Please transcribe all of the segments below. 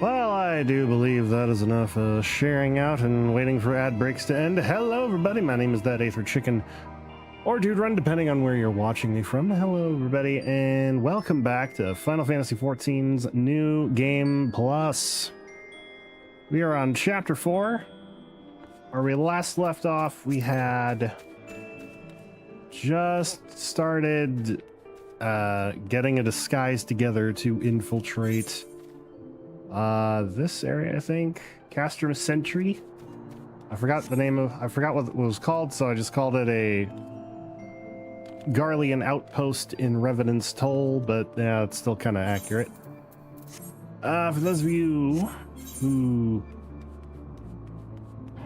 Well, I do believe that is enough sharing out and waiting for ad breaks to end. Hello, everybody. My name is that Aether Chicken, or Dude Run, depending on where you're watching me from. Hello, everybody, and welcome back to Final Fantasy XIV's New Game Plus. We are on Chapter 4. Where we last left off, we had just started getting a disguise together to infiltrate this area, I think. Castrum Sentry. I forgot what it was called, so I just called it a Garlean outpost in Revenant's Toll, but yeah, it's still kind of accurate. For those of you who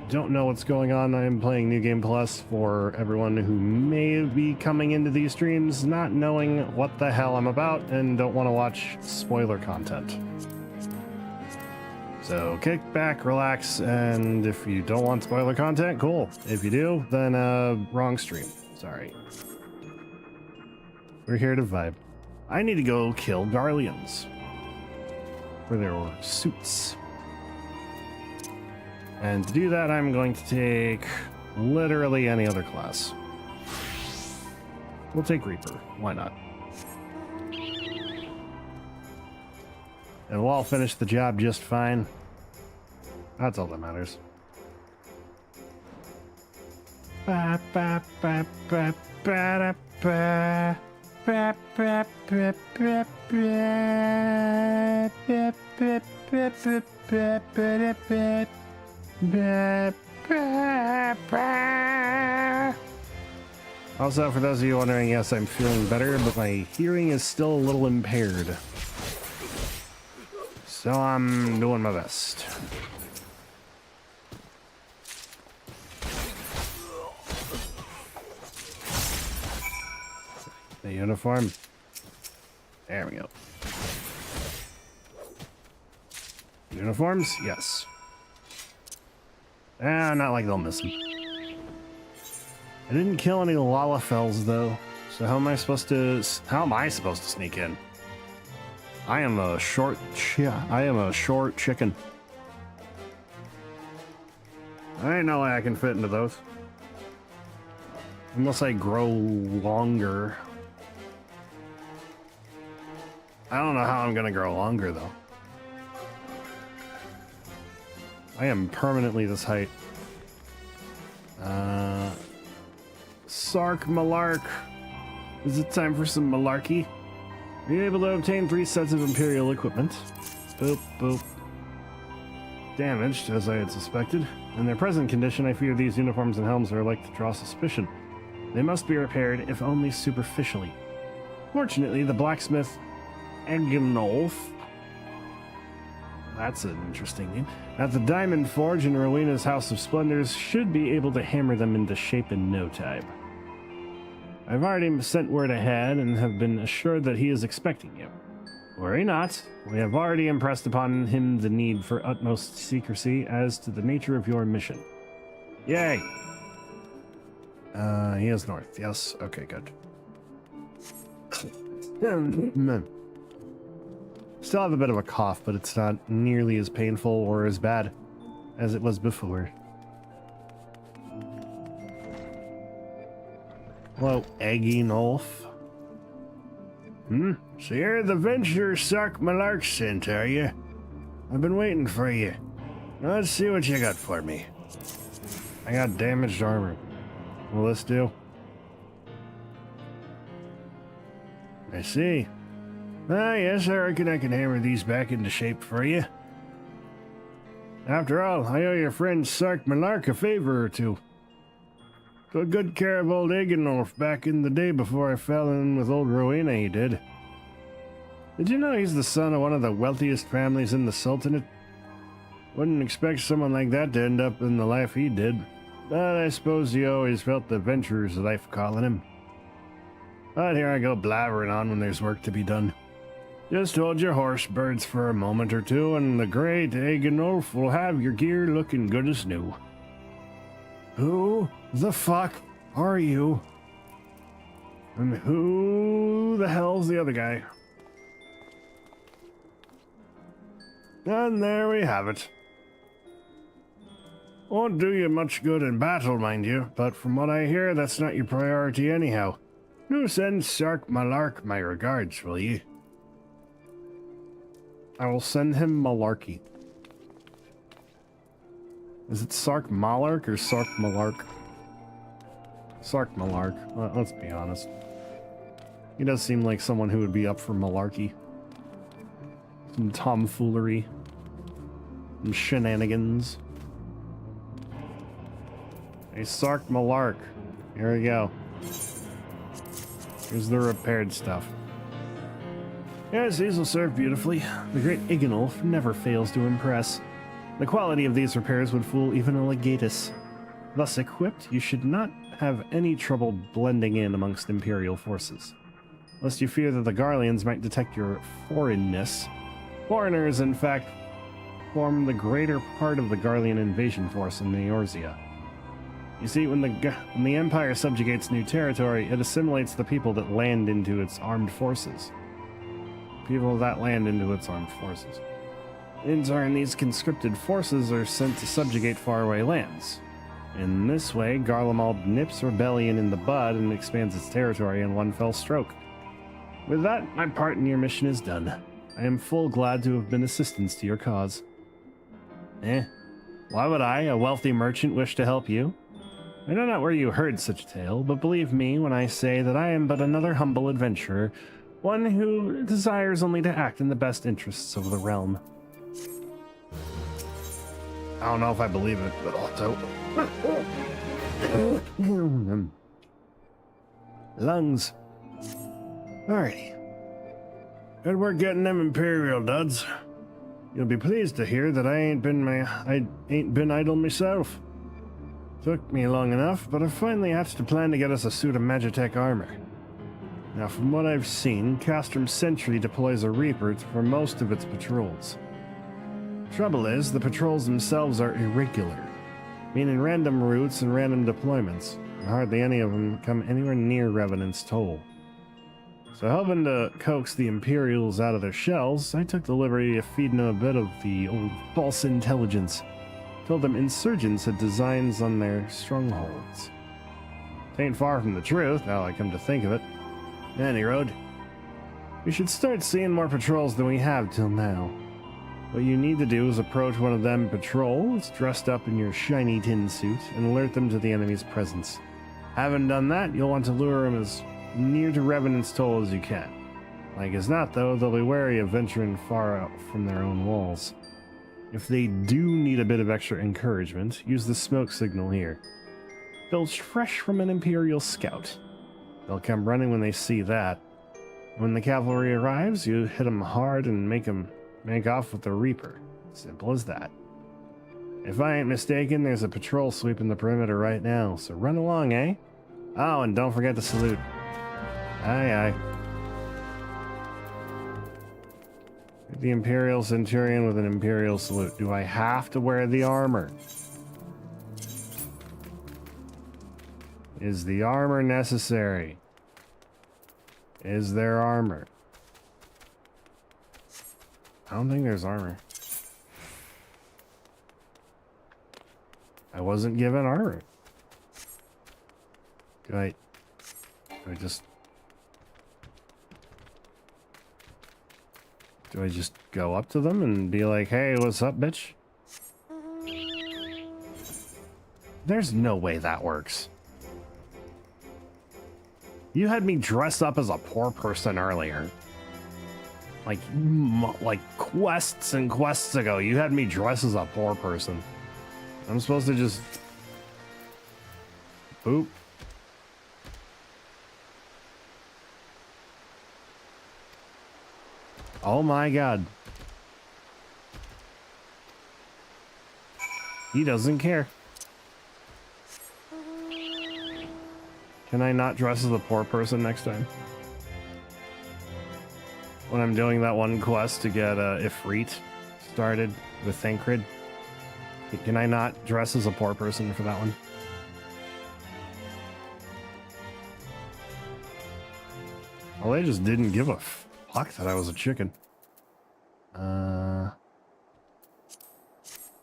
don't know what's going on, I am playing New Game Plus for everyone who may be coming into these streams not knowing what the hell I'm about and don't want to watch spoiler content. So kick back, relax, and if you don't want spoiler content, cool. If you do, then wrong stream. Sorry. We're here to vibe. I need to go kill Garleans for their suits. And to do that, I'm going to take literally any other class. We'll take Reaper. Why not? And we'll all finish the job just fine. That's all that matters. Ba, ba, ba, ba, ba, ba, ba, ba, ba, ba, ba, ba, ba. Also, for those of you wondering, yes, I'm feeling better, but my hearing is still a little impaired. So I'm doing my best. The uniform. There we go. Uniforms? Yes. Not like they'll miss him. I didn't kill any Lalafells though, so how am I supposed to sneak in? I am a short chicken. I ain't no way I can fit into those. Unless I grow longer. I don't know how I'm gonna grow longer though. I am permanently this height. Sark Malark. Is it time for some malarkey? Are you able to obtain 3 sets of Imperial equipment? Boop, boop. Damaged, as I had suspected. In their present condition, I fear these uniforms and helms are like to draw suspicion. They must be repaired, if only superficially. Fortunately, the blacksmith Egnolf, that's an interesting name, at the Diamond Forge in Rowena's House of Splendors should be able to hammer them into shape in no time. I've already sent word ahead and have been assured that he is expecting you. Worry not, we have already impressed upon him the need for utmost secrecy as to the nature of your mission. Yay! He is north, yes, okay, good. Still have a bit of a cough, but it's not nearly as painful or as bad as it was before. Hello, Eggy Nolf. So you're the venture Sark Malark sent, are you? I've been waiting for you. Now let's see what you got for me. I got damaged armor. Will this do? I see. Ah, yes, I reckon I can hammer these back into shape for you. After all, I owe your friend Sark Malark a favor or two. Took good care of old Egenolf back in the day before I fell in with old Rowena, he did. Did you know he's the son of one of the wealthiest families in the Sultanate? Wouldn't expect someone like that to end up in the life he did. But I suppose he always felt the adventurer's life calling him. But here I go blabbering on when there's work to be done. Just hold your horse birds for a moment or two, and the great Egenolf will have your gear looking good as new. Who the fuck are you? And who the hell's the other guy? And there we have it. Won't do you much good in battle, mind you, but from what I hear, that's not your priority anyhow. Do send Sark Malark my regards, will ye? I will send him Malarkey. Is it Sark Malark or Sark Malark? Sark Malark. Let's be honest. He does seem like someone who would be up for malarkey. Some tomfoolery. Some shenanigans. Hey, Sark Malark. Here we go. Here's the repaired stuff. Yes, these will serve beautifully. The great Ignolf never fails to impress. The quality of these repairs would fool even a legatus. Thus equipped, you should not have any trouble blending in amongst Imperial forces. Lest you fear that the Garleans might detect your foreignness. Foreigners, in fact, form the greater part of the Garlean invasion force in Eorzea. You see, when the Empire subjugates new territory, it assimilates the people that land into its armed forces. People of that land into its armed forces. In turn, these conscripted forces are sent to subjugate faraway lands. In this way, Garlemald nips rebellion in the bud and expands its territory in one fell stroke. With that, my part in your mission is done. I am full glad to have been assistance to your cause. Why would I, a wealthy merchant, wish to help you? I know not where you heard such a tale, but believe me when I say that I am but another humble adventurer, one who desires only to act in the best interests of the realm. I don't know if I believe it, but also... Lungs. Alrighty. Good work getting them Imperial duds. You'll be pleased to hear that I ain't been idle myself. Took me long enough, but I finally hatched a plan to get us a suit of Magitech armor. Now, from what I've seen, Castrum Sentry deploys a Reaper for most of its patrols. Trouble is, the patrols themselves are irregular, meaning random routes and random deployments, and hardly any of them come anywhere near Revenant's toll. So hoping to coax the Imperials out of their shells, I took the liberty of feeding them a bit of the old false intelligence. Told them insurgents had designs on their strongholds. Tain't far from the truth, now I come to think of it. Any road. We should start seeing more patrols than we have till now. What you need to do is approach one of them patrols, dressed up in your shiny tin suit, and alert them to the enemy's presence. Having done that, you'll want to lure them as near to Revenant's toll as you can. Like as not, though, they'll be wary of venturing far out from their own walls. If they do need a bit of extra encouragement, use the smoke signal here. Built fresh from an Imperial scout. They'll come running when they see that. When the cavalry arrives, you hit them hard and make off with the Reaper. Simple as that. If I ain't mistaken, there's a patrol sweeping the perimeter right now, so run along, eh? Oh, and don't forget to salute. Aye, aye. The Imperial Centurion with an Imperial salute. Do I have to wear the armor? Is the armor necessary? Is there armor? I don't think there's armor. I wasn't given armor. Do I just go up to them and be like, hey, what's up, bitch? There's no way that works. You had me dressed up as a poor person earlier. Like quests and quests ago, you had me dressed as a poor person. I'm supposed to just... Boop. Oh my god. He doesn't care. Can I not dress as a poor person next time? When I'm doing that one quest to get Ifrit started with Thancred. Can I not dress as a poor person for that one? Well, they just didn't give a fuck that I was a chicken.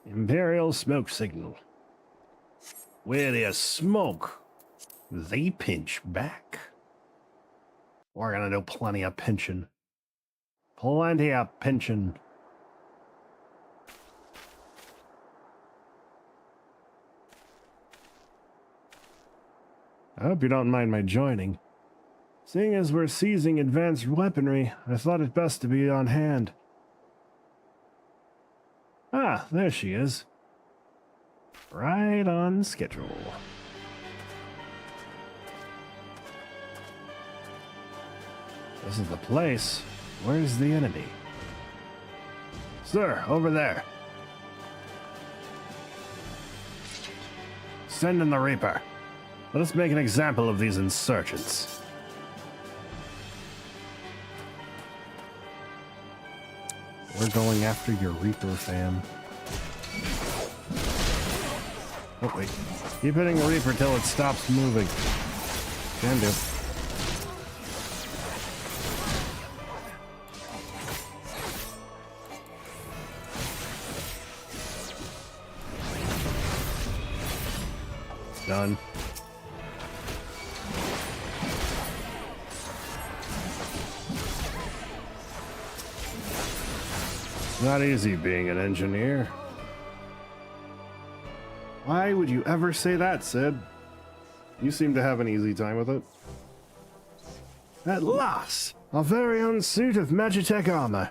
Imperial smoke signal. Where there's smoke, they pinch back. We're gonna do plenty of pinching. Plenty of pinching. I hope you don't mind my joining. Seeing as we're seizing advanced weaponry, I thought it best to be on hand. Ah, there she is. Right on schedule. This is the place. Where's the enemy? Sir, over there. Send in the Reaper. Let us make an example of these insurgents. We're going after your Reaper, fam. Oh, wait. Keep hitting the Reaper till it stops moving. Can do. Done. Not easy being an engineer. Why would you ever say that, Sid? You seem to have an easy time with it. At last, our very own suit of Magitech armor.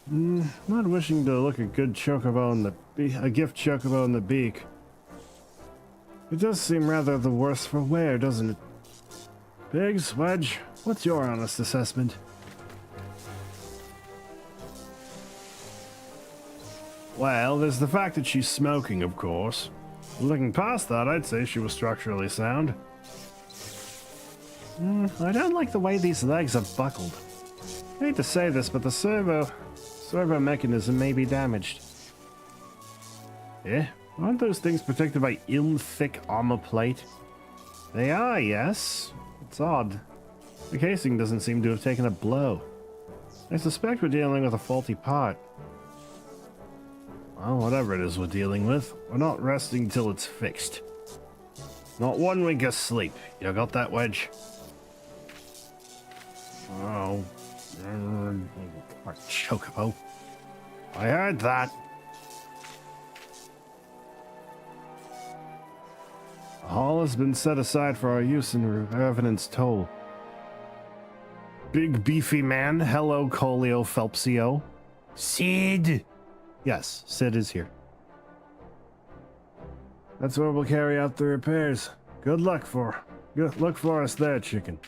Not wishing to look a good chocobo in a gift chocobo in the beak. It does seem rather the worse for wear, doesn't it? Biggs, Wedge, what's your honest assessment? Well, there's the fact that she's smoking, of course. Looking past that, I'd say she was structurally sound. I don't like the way these legs are buckled. I hate to say this, but the servo mechanism may be damaged. Eh? Aren't those things protected by thick armor plate? They are, yes. It's odd. The casing doesn't seem to have taken a blow. I suspect we're dealing with a faulty part. Well, whatever it is we're dealing with, we're not resting till it's fixed. Not 1 wink of sleep. You got that, Wedge? Oh. Chocobo. I heard that. A hall has been set aside for our use in Revenant's toll. Big beefy man, hello Colio Phelpsio. Sid! Yes, Sid is here. That's where we'll carry out the repairs. Good luck for us there, chicken.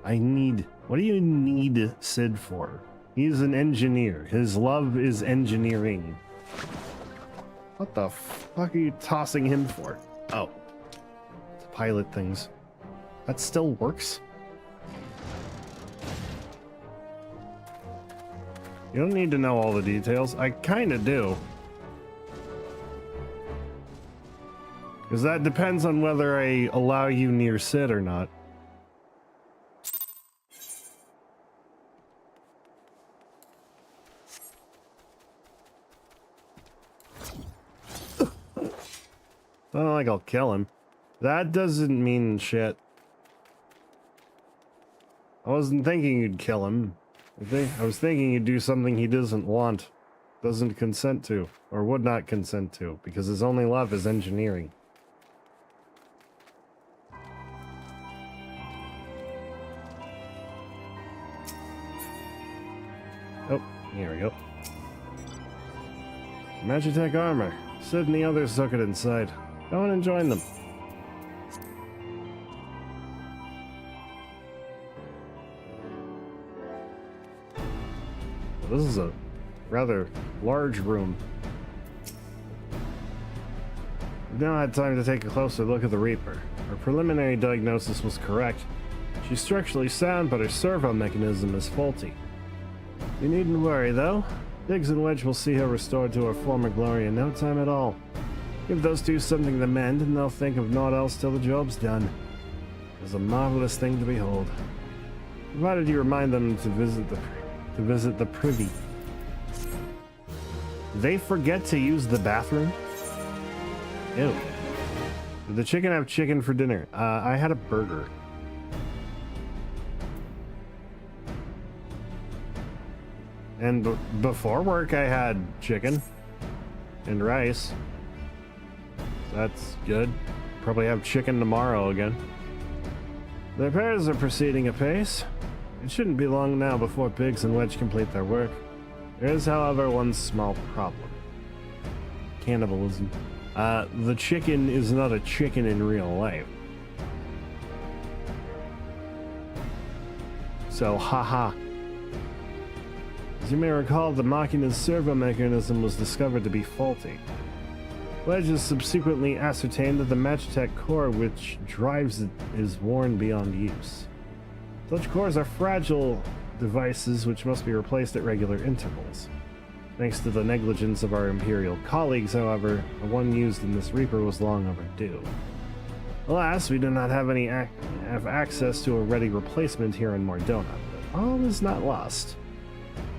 What do you need Sid for? He's an engineer. His love is engineering. What the fuck are you tossing him for? Oh. To pilot things. That still works? You don't need to know all the details. I kinda do. Because that depends on whether I allow you near Sid or not. It's not like I'll kill him. That doesn't mean shit. I wasn't thinking you'd kill him. I was thinking he'd do something he doesn't want, doesn't consent to, or would not consent to, because his only love is engineering. Oh, here we go. Magitech armor. Sid and the others took it inside. Go on and join them. This is a rather large room. We've now had time to take a closer look at the Reaper. Our preliminary diagnosis was correct. She's structurally sound, but her servo mechanism is faulty. You needn't worry, though. Biggs and Wedge will see her restored to her former glory in no time at all. Give those two something to mend, and they'll think of naught else till the job's done. It's a marvelous thing to behold. Provided you remind them to visit the privy. They forget to use the bathroom? Ew. Did the chicken have chicken for dinner? I had a burger. And before work, I had chicken and rice. That's good. Probably have chicken tomorrow again. The repairs are proceeding apace. It shouldn't be long now before Biggs and Wedge complete their work. There is, however, one small problem. Cannibalism. The chicken is not a chicken in real life. So, haha. As you may recall, the Machina's servo mechanism was discovered to be faulty. Wedge has subsequently ascertained that the Magitech core which drives it is worn beyond use. Such cores are fragile devices which must be replaced at regular intervals. Thanks to the negligence of our Imperial colleagues, however, the one used in this Reaper was long overdue. Alas, we do not have access to a ready replacement here in Mordona, but all is not lost.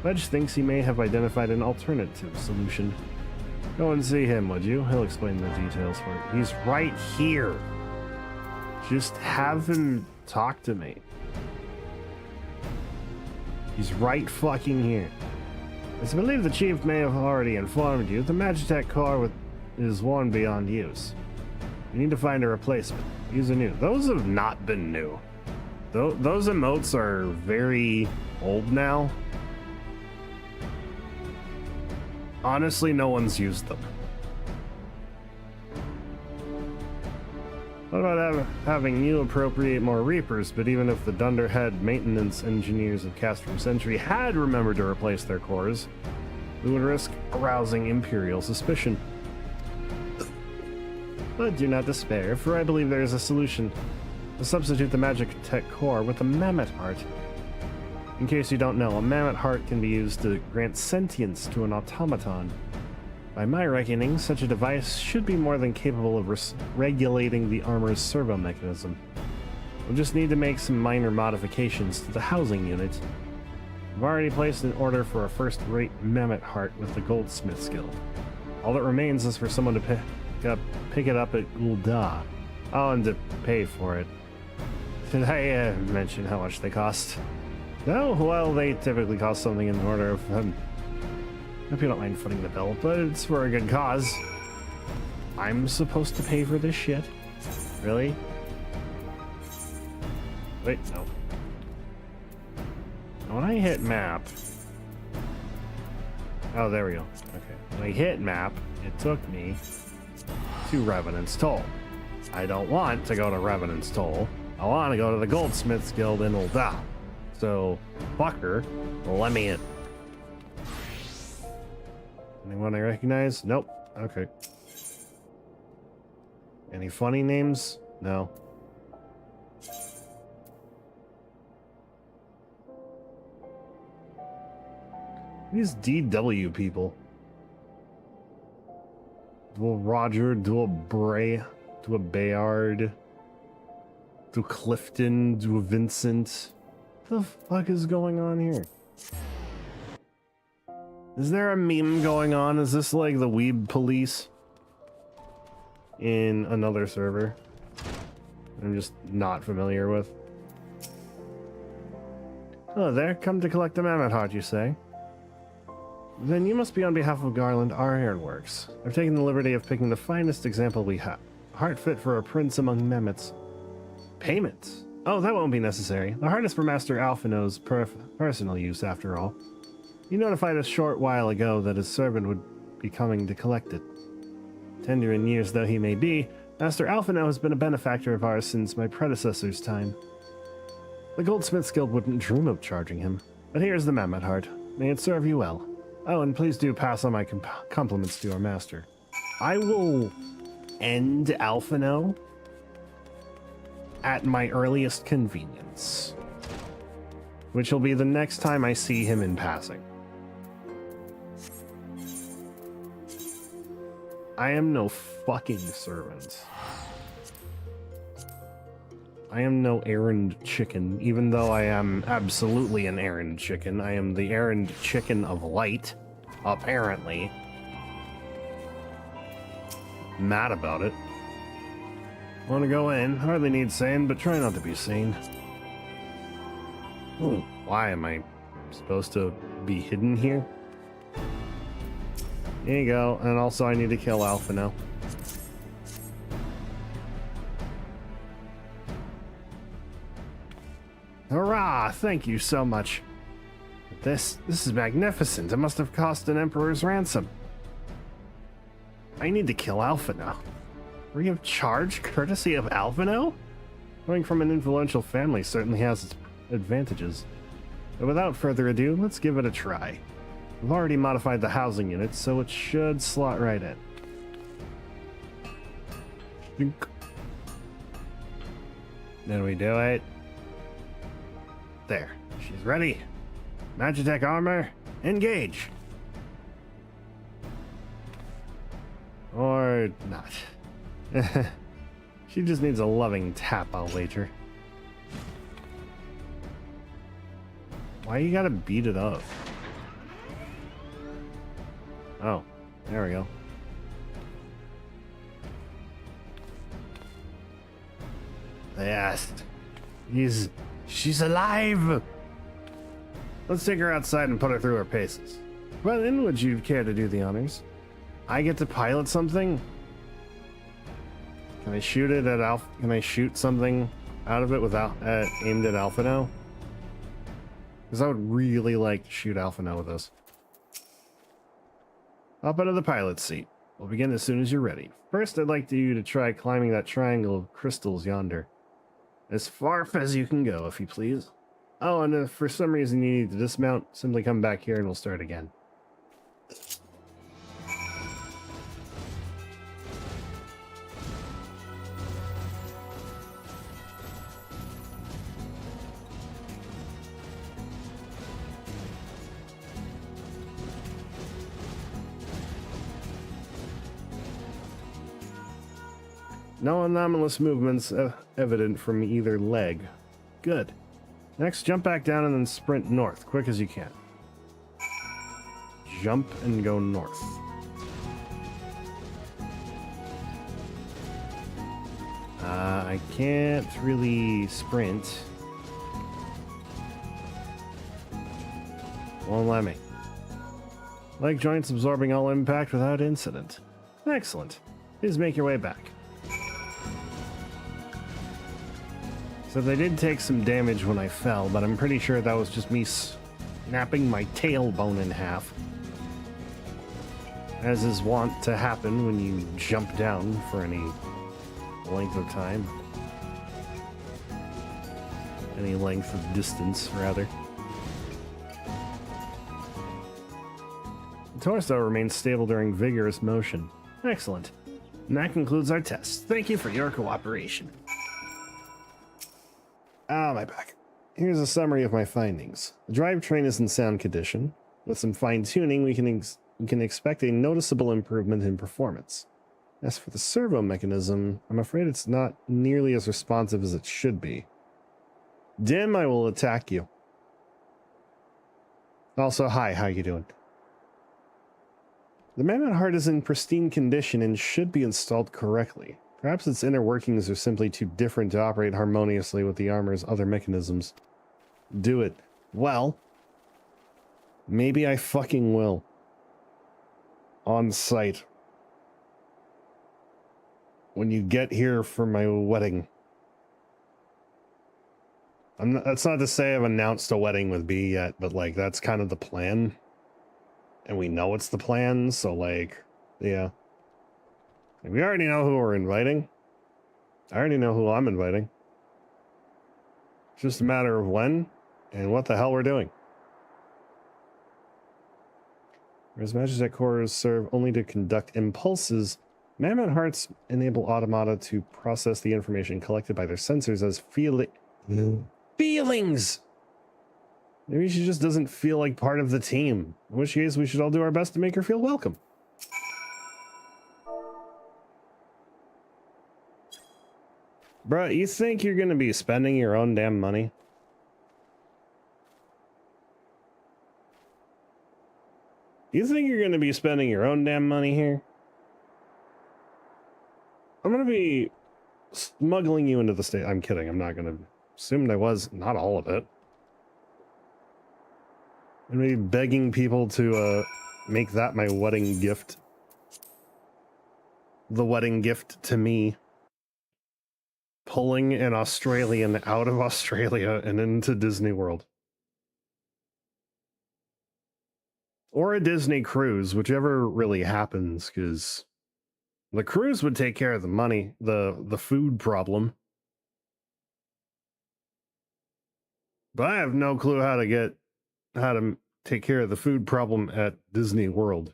Wedge thinks he may have identified an alternative solution. Go and see him, would you? He'll explain the details for you. He's right here. Just have him talk to me. He's right fucking here. As I believe the chief may have already informed you, the Magitech core is worn beyond use. You need to find a replacement. Use a new. Those have not been new. Those emotes are very old now. Honestly, no one's used them. What about having you appropriate more Reapers? But even if the Dunderhead maintenance engineers of Castrum Century had remembered to replace their cores, we would risk arousing Imperial suspicion. But do not despair, for I believe there is a solution. To substitute the Magitech core with a Mammoth Heart. In case you don't know, a Mammoth Heart can be used to grant sentience to an automaton. By my reckoning, such a device should be more than capable of regulating the armor's servo mechanism. We'll just need to make some minor modifications to the housing unit. I've already placed an order for a first-rate Mammoth Heart with the Goldsmith's Guild. All that remains is for someone to pick it up at Gul'da. Oh, and to pay for it. Did I mention how much they cost? No? Well, they typically cost something in the order of... hope you don't mind footing the bill, but it's for a good cause. I'm supposed to pay for this shit? Really? Wait, no. When I hit map... Oh, there we go. Okay. When I hit map, it took me to Revenant's Toll. I don't want to go to Revenant's Toll. I want to go to the Goldsmith's Guild in Ul'dah. So, fucker, let me in. Anyone I recognize? Nope. Okay. Any funny names? No. These DW people. Dual Roger, Dual Bray, Dual Bayard, Dual Clifton, Dual Vincent. What the fuck is going on here? Is there a meme going on? Is this like the Weeb Police in another server I'm just not familiar with? Hello there, come to collect the Mammoth Heart, you say? Then you must be on behalf of Garlean Ironworks. I've taken the liberty of picking the finest example we have. Heart fit for a prince among mammoths. Payment? Oh, that won't be necessary. The heart is for Master Alphino's personal use, after all. He notified us a short while ago that his servant would be coming to collect it. Tender in years though he may be, Master Alphino has been a benefactor of ours since my predecessor's time. The Goldsmith's Guild wouldn't dream of charging him. But here's the Mammoth Heart. May it serve you well. Oh, and please do pass on my compliments to our master. I will end Alphino at my earliest convenience, which will be the next time I see him in passing. I am no fucking servant. I am no errand chicken, even though I am absolutely an errand chicken. I am the errand chicken of light, apparently. mad about it. Want to go in? Hardly need saying, but try not to be seen. Ooh, why am I supposed to be hidden here? There you go. And also I need to kill Alpha now. Hurrah! Thank you so much. This is magnificent. It must have cost an emperor's ransom. I need to kill Alpha now. Free of charge, courtesy of Alpha now? Coming from an influential family certainly has its advantages. But without further ado, let's give it a try. We've already modified the housing unit, so it should slot right in. Dink. Then we do it. There. She's ready. Magitech armor, engage! Or not. She just needs a loving tap, I'll wager. Why you gotta beat it up? Oh, there we go. Yes. She's alive! Let's take her outside and put her through her paces. Well, then, would you care to do the honors? I get to pilot something? Can I shoot it at Alpha? Can I shoot something out of it without aimed at Alpha now? Because I would really like to shoot Alpha now with this. Up out of the pilot seat. We'll begin as soon as you're ready. First, I'd like you to try climbing that triangle of crystals yonder. As far as you can go, if you please. Oh, and if for some reason you need to dismount, simply come back here and we'll start again. No anomalous movements evident from either leg. Good. Next, jump back down and then sprint north, quick as you can. Jump and go north. I can't really sprint. Won't let me. Leg joints absorbing all impact without incident. Excellent. Please make your way back. So they did take some damage when I fell, but I'm pretty sure that was just me snapping my tailbone in half. As is wont to happen when you jump down for any length of time. Any length of distance, rather. The torso remains stable during vigorous motion. Excellent. And that concludes our test. Thank you for your cooperation. Ah, my back. Here's a summary of my findings. The drivetrain is in sound condition. With some fine-tuning, we can expect a noticeable improvement in performance. As for the servo mechanism, I'm afraid it's not nearly as responsive as it should be. Dim, I will attack you. Also, hi, how you doing? The Mammoth Heart is in pristine condition and should be installed correctly. Perhaps its inner workings are simply too different to operate harmoniously with the armor's other mechanisms. Do it. Well, maybe I fucking will. On site. When you get here for my wedding. That's not to say I've announced a wedding with B yet, but like that's kind of the plan. And we know it's the plan, so like, yeah. We already know who we're inviting. I already know who I'm inviting. It's just a matter of when and what the hell we're doing. Whereas Magitech cores serve only to conduct impulses, Mammoth Hearts enable automata to process the information collected by their sensors as feelings! Maybe she just doesn't feel like part of the team. In which case, we should all do our best to make her feel welcome. Bruh, you think you're gonna be spending your own damn money? You think you're gonna be spending your own damn money here? gonna be smuggling you into the state. I'm kidding. I'm not gonna assume I was. Not all of it. I'm gonna be begging people to make that my wedding gift. The wedding gift to me. Pulling an Australian out of Australia and into Disney World. Or a Disney cruise, whichever really happens, because the cruise would take care of the money, the food problem. But I have no clue how to take care of the food problem at Disney World.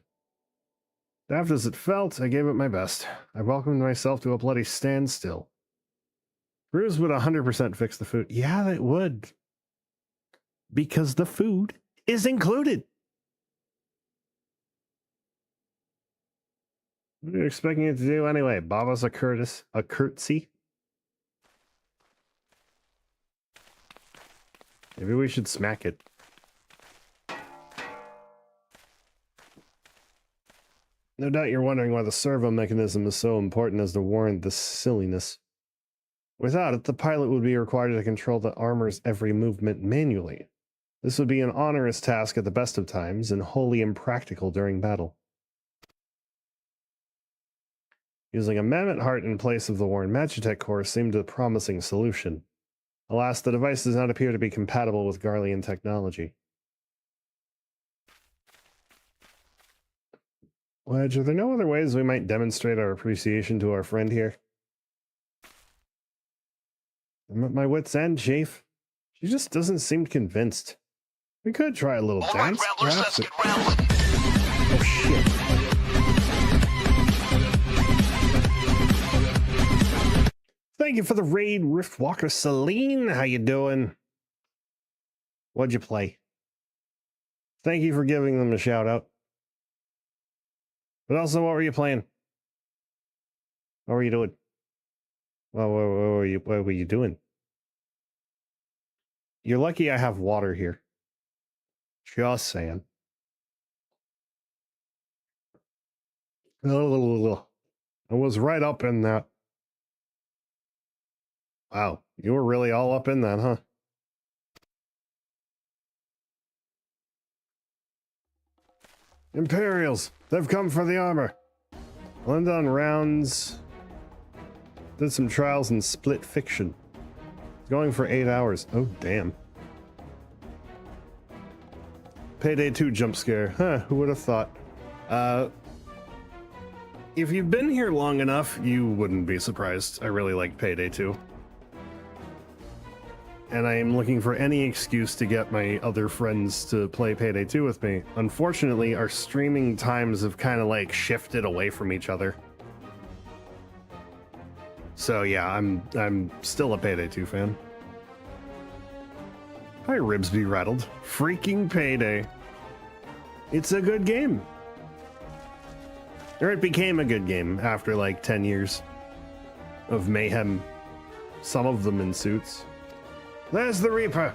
Daft as it felt, I gave it my best. I welcomed myself to a bloody standstill. Cruise would 100% fix the food. Yeah, it would. Because the food is included. What are you expecting it to do anyway? Bob us a curtsy? Maybe we should smack it. No doubt you're wondering why the servo mechanism is so important as to warrant this silliness. Without it, the pilot would be required to control the armor's every movement manually. This would be an onerous task at the best of times, and wholly impractical during battle. Using a mammoth heart in place of the worn Magitech core seemed a promising solution. Alas, the device does not appear to be compatible with Garlean technology. Wedge, are there no other ways we might demonstrate our appreciation to our friend here? I'm at my wit's end, Chief. She just doesn't seem convinced. We could try a little dance, perhaps. Oh, shit. Thank you for the raid, Riftwalker Celine. How you doing? What'd you play? Thank you for giving them a shout out. But also, what were you playing? What were you doing? Well, what were you doing? You're lucky I have water here. Just saying. I was right up in that. Wow, you were really all up in that, huh? Imperials, they've come for the armor. London rounds. Did some trials in split fiction. Going for 8 hours. Oh, damn. Payday 2 jump scare. Huh, who would have thought? If you've been here long enough, you wouldn't be surprised. I really like Payday 2. And I am looking for any excuse to get my other friends to play Payday 2 with me. Unfortunately, our streaming times have kind of like shifted away from each other. So yeah, I'm still a Payday 2 fan. My ribs be rattled. Freaking Payday. It's a good game. Or it became a good game after like 10 years of mayhem. Some of them in suits. There's the Reaper.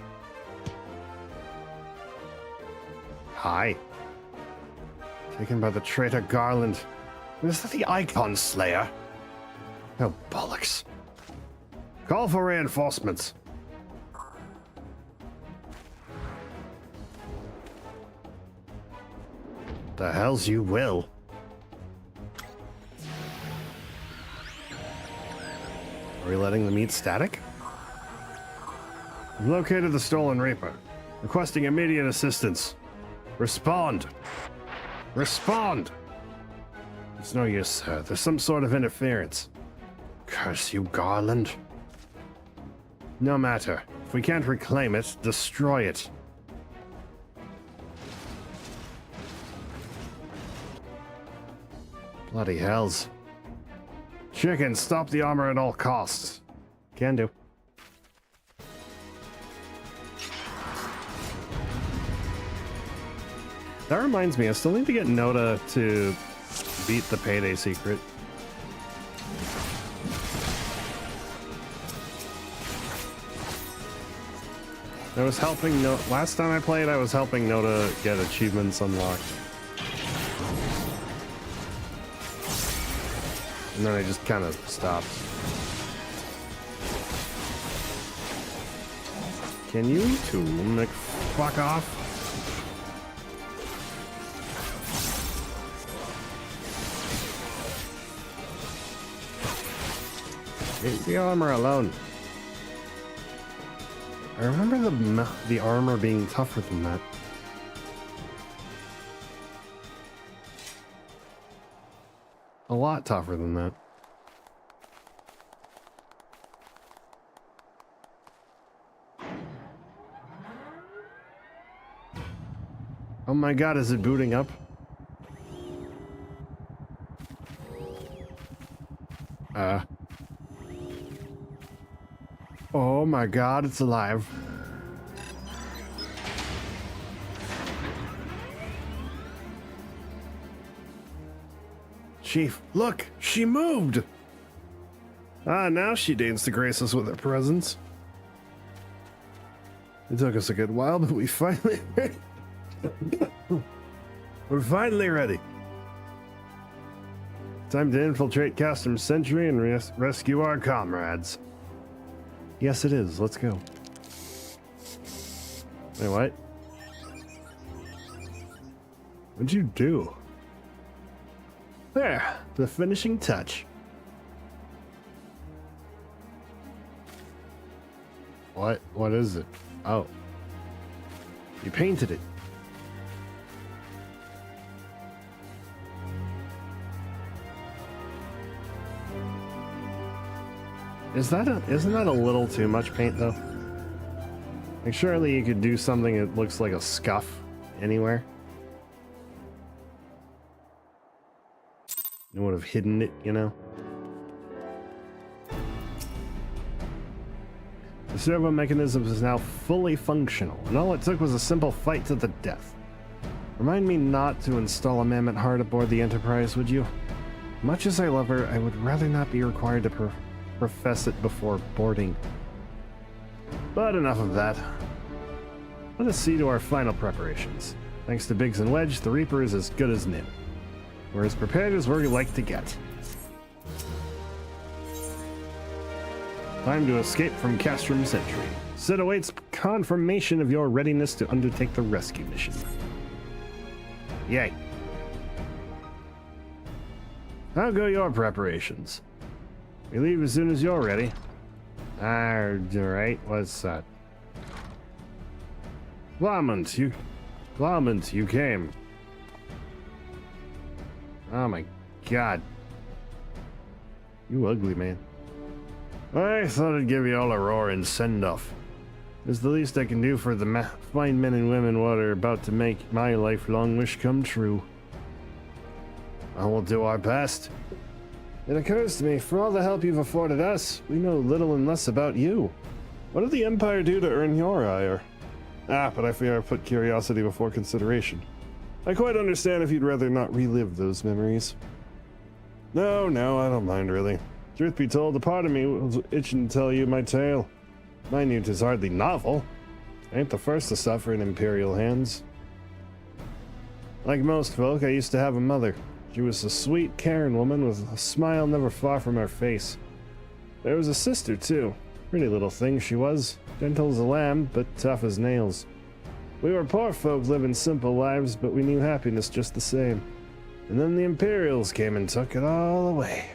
Hi. Taken by the traitor Garland. Is that the Icon Slayer? Oh, bollocks. Call for reinforcements. The hells you will. Are we letting them eat static? I've located the stolen Reaper. Requesting immediate assistance. Respond. Respond! It's no use, sir. There's some sort of interference. Curse you, Garland. No matter. If we can't reclaim it, destroy it. Bloody hells. Chicken, stop the armor at all costs. Can do. That reminds me, I still need to get Noda to beat the Payday secret. I was helping Noda. Last time I played, I was helping Noda get achievements unlocked. And then I just kind of stopped. Can you two, like, fuck off? Leave the armor alone. I remember the armor being tougher than that. A lot tougher than that. Oh my god, is it booting up? Oh my god, it's alive. Chief, look! She moved! Ah, now she deigns to grace us with her presence. It took us a good while, but we finally... We're finally ready. Time to infiltrate Custom Sentry and rescue our comrades. Yes, it is. Let's go. Wait, what? What'd you do? There, the finishing touch. What? What is it? Oh. You painted it. Isn't that a little too much paint, though? Like, surely you could do something that looks like a scuff anywhere. You would have hidden it, you know? The servo mechanism is now fully functional, and all it took was a simple fight to the death. Remind me not to install a mammoth heart aboard the Enterprise, would you? Much as I love her, I would rather not be required to profess it before boarding. But enough of that. Let us see to our final preparations. Thanks to Biggs and Wedge, the Reaper is as good as new. We're as prepared as we're like to get. Time to escape from Castrum Sentry. Sid awaits confirmation of your readiness to undertake the rescue mission. Yay. How go your preparations? We leave as soon as you're ready. Alright, what's that? Glament, you came. Oh my god. You ugly man. I thought I'd give you all a roaring send-off. It's the least I can do for the fine men and women what are about to make my lifelong wish come true. I will do our best. It occurs to me, for all the help you've afforded us, we know little and less about you. What did the Empire do to earn your ire? But I fear I put curiosity before consideration. I quite understand if you'd rather not relive those memories. No, I don't mind really. Truth be told, a part of me was itching to tell you my tale. Mind you, 'tis hardly novel. I ain't the first to suffer in Imperial hands. Like most folk, I used to have a mother. She was a sweet, caring woman with a smile never far from her face. There was a sister, too. Pretty little thing she was. Gentle as a lamb, but tough as nails. We were poor folk living simple lives, but we knew happiness just the same. And then the Imperials came and took it all away.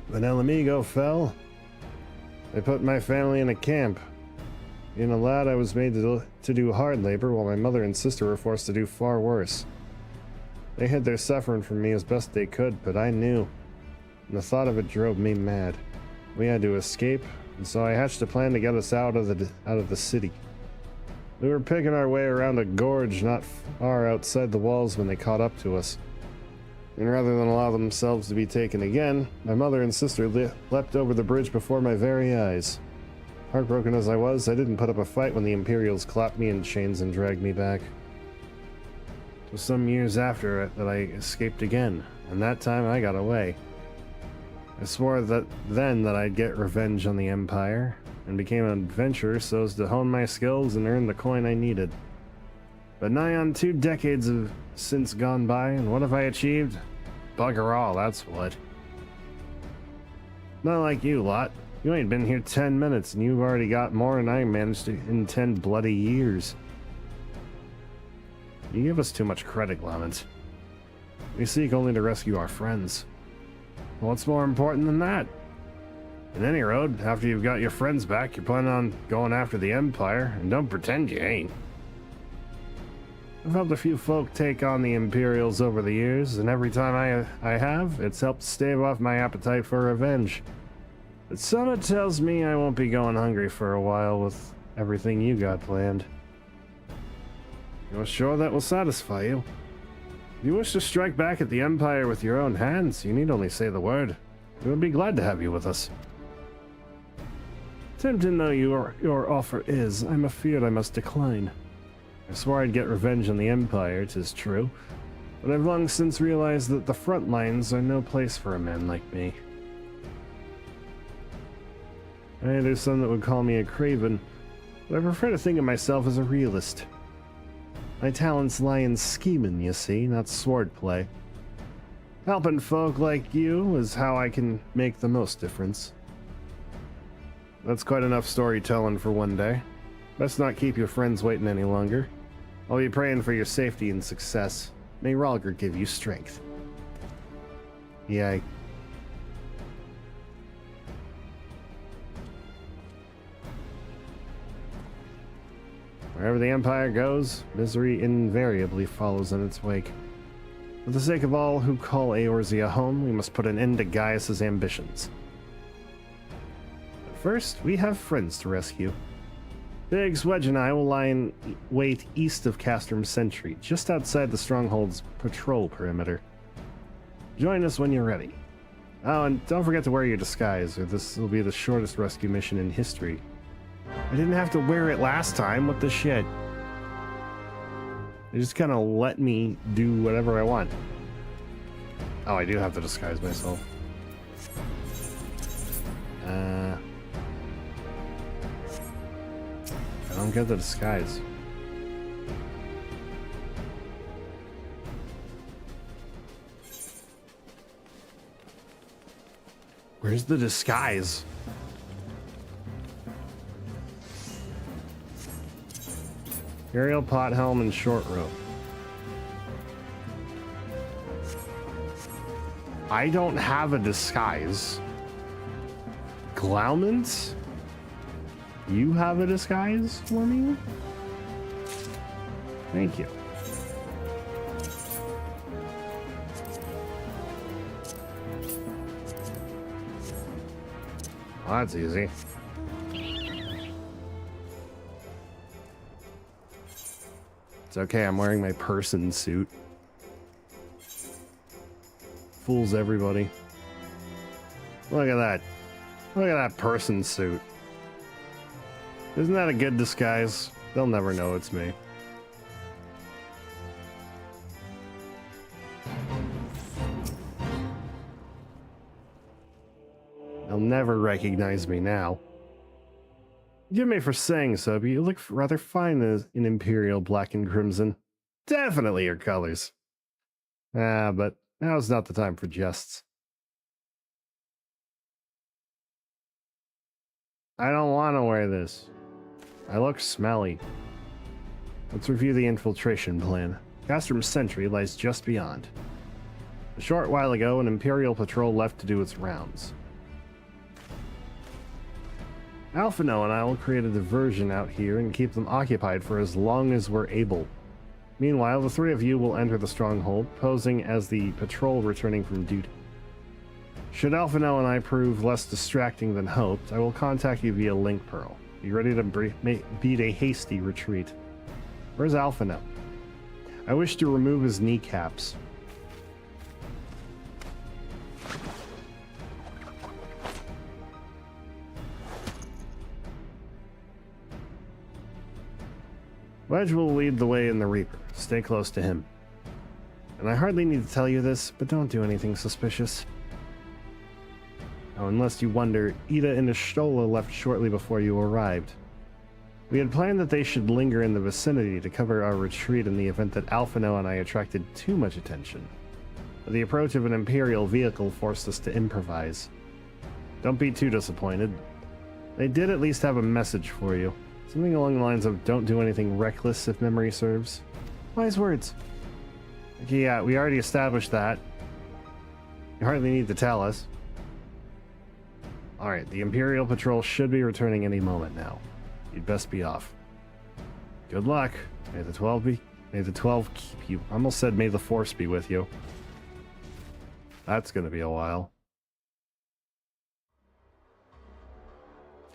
When El Amigo fell, they put my family in a camp. Being a lad, I was made to do hard labor, while my mother and sister were forced to do far worse. They hid their suffering from me as best they could, but I knew, and the thought of it drove me mad. We had to escape, and so I hatched a plan to get us out of the city. We were picking our way around a gorge not far outside the walls when they caught up to us. And rather than allow themselves to be taken again, my mother and sister leapt over the bridge before my very eyes. Heartbroken as I was, I didn't put up a fight when the Imperials clapped me in chains and dragged me back. It was some years after it that I escaped again, and that time I got away. I swore that I'd get revenge on the Empire, and became an adventurer so as to hone my skills and earn the coin I needed. But nigh on 2 decades have since gone by, and what have I achieved? Bugger all, that's what. Not like you lot. You ain't been here 10 minutes and you've already got more than I managed in 10 bloody years. You give us too much credit, Clement. We seek only to rescue our friends. What's more important than that? In any road, after you've got your friends back, you're planning on going after the Empire, and don't pretend you ain't. I've helped a few folk take on the Imperials over the years, and every time I have, it's helped stave off my appetite for revenge. But Summit tells me I won't be going hungry for a while with everything you got planned. You're sure that will satisfy you? If you wish to strike back at the Empire with your own hands, you need only say the word. We would be glad to have you with us. Tempting though your offer is, I'm afeard I must decline. I swore I'd get revenge on the Empire, 'tis true, but I've long since realized that the front lines are no place for a man like me. There's some that would call me a craven, but I prefer to think of myself as a realist. My talents lie in scheming, you see, not swordplay. Helping folk like you is how I can make the most difference. That's quite enough storytelling for one day. Best not keep your friends waiting any longer. I'll be praying for your safety and success. May Ralger give you strength. Yay. Wherever the Empire goes, misery invariably follows in its wake. For the sake of all who call Eorzea home, we must put an end to Gaius's ambitions. But first, we have friends to rescue. Biggs, Wedge, and I will lie in wait east of Castrum Sentry, just outside the Stronghold's patrol perimeter. Join us when you're ready. Oh, and don't forget to wear your disguise, or this will be the shortest rescue mission in history. I didn't have to wear it last time, what the shit? They just kind of let me do whatever I want. Oh, I do have to disguise myself. I don't get the disguise. Where's the disguise? Aerial, pot helm, and short rope. I don't have a disguise. Glaumant? You have a disguise for me? Thank you. Well, that's easy. It's okay, I'm wearing my person suit. Fools everybody. Look at that. Look at that person suit. Isn't that a good disguise? They'll never know it's me. They'll never recognize me now. Forgive me for saying so, but you look rather fine in Imperial black and crimson. Definitely your colors. But now's not the time for jests. I don't want to wear this. I look smelly. Let's review the infiltration plan. Castrum Sentry lies just beyond. A short while ago, an Imperial patrol left to do its rounds. Alphino and I will create a diversion out here and keep them occupied for as long as we're able. Meanwhile, the three of you will enter the stronghold, posing as the patrol returning from duty. Should Alphino and I prove less distracting than hoped, I will contact you via Link Pearl. Be ready to beat a hasty retreat. Where's Alphino? I wish to remove his kneecaps. Wedge will lead the way in the Reaper. Stay close to him. And I hardly need to tell you this, but don't do anything suspicious. Oh, unless you wonder, Ida and Ishtola left shortly before you arrived. We had planned that they should linger in the vicinity to cover our retreat in the event that Alphino and I attracted too much attention. But the approach of an Imperial vehicle forced us to improvise. Don't be too disappointed. They did at least have a message for you. Something along the lines of don't do anything reckless if memory serves. Wise words. Okay, yeah, we already established that. You hardly need to tell us. Alright, the Imperial Patrol should be returning any moment now. You'd best be off. Good luck. May the 12 keep you. I almost said may the Force be with you. That's gonna be a while.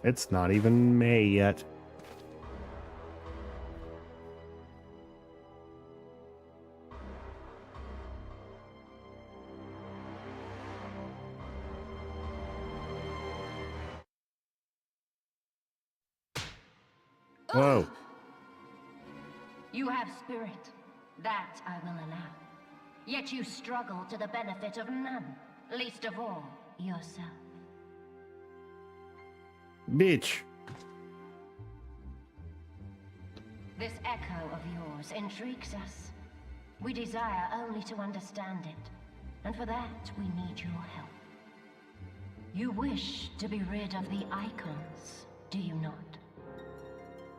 It's not even May yet. Whoa. You have spirit. That I will allow. Yet you struggle to the benefit of none, least of all yourself. Bitch. This echo of yours intrigues us. We desire only to understand it, and for that we need your help. You wish to be rid of the icons, do you not?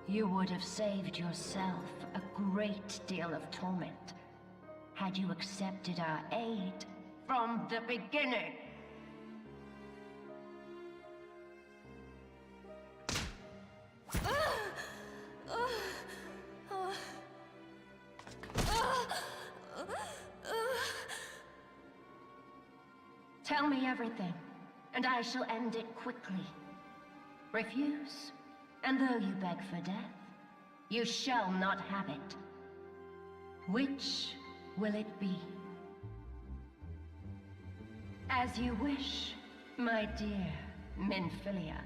You would have saved yourself a great deal of torment had you accepted our aid from the beginning. Tell me everything, and I shall end it quickly. Refuse, and though you beg for death, you shall not have it. Which will it be? As you wish, my dear Minfilia.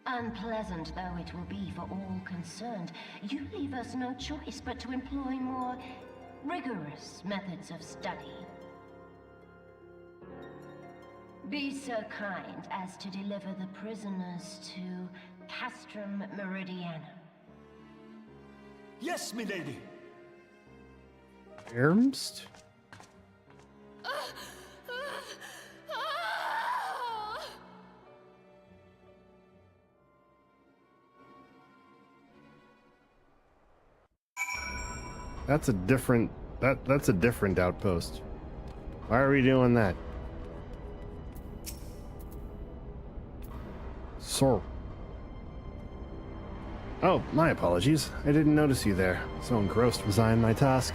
Unpleasant though it will be for all concerned, you leave us no choice but to employ more rigorous methods of study. Be so kind as to deliver the prisoners to Castrum Meridiana. Yes, milady. Ernst? That's a different that's a different outpost. Why are we doing that? Sir. Oh, my apologies. I didn't notice you there. So engrossed was I in my task.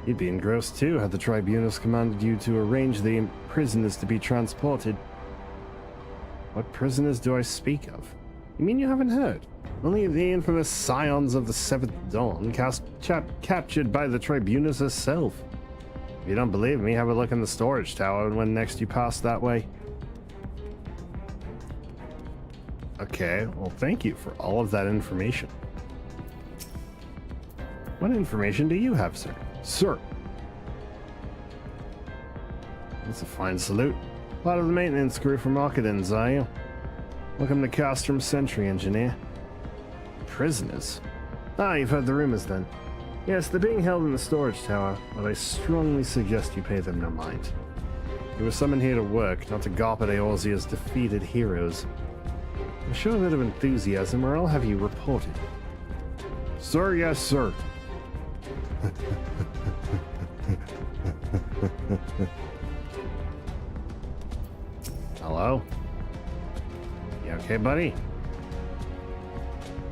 You'd be engrossed too had the Tribunus commanded you to arrange the prisoners to be transported. What prisoners do I speak of? You mean you haven't heard? Only the infamous Scions of the Seventh Dawn, captured by the Tribunus herself. If you don't believe me, have a look in the storage tower when next you pass that way. Okay, well thank you for all of that information. What information do you have, sir? Sir! That's a fine salute. Part of the maintenance crew from Arkadens, are you? Welcome to Castrum Sentry, Engineer. Prisoners? Ah, you've heard the rumors then. Yes, they're being held in the storage tower, but I strongly suggest you pay them no mind. You were summoned here to work, not to gawp at Eorzea's defeated heroes. Show a bit of enthusiasm, or I'll have you reported. Sir, yes, sir. Hello? You okay, buddy?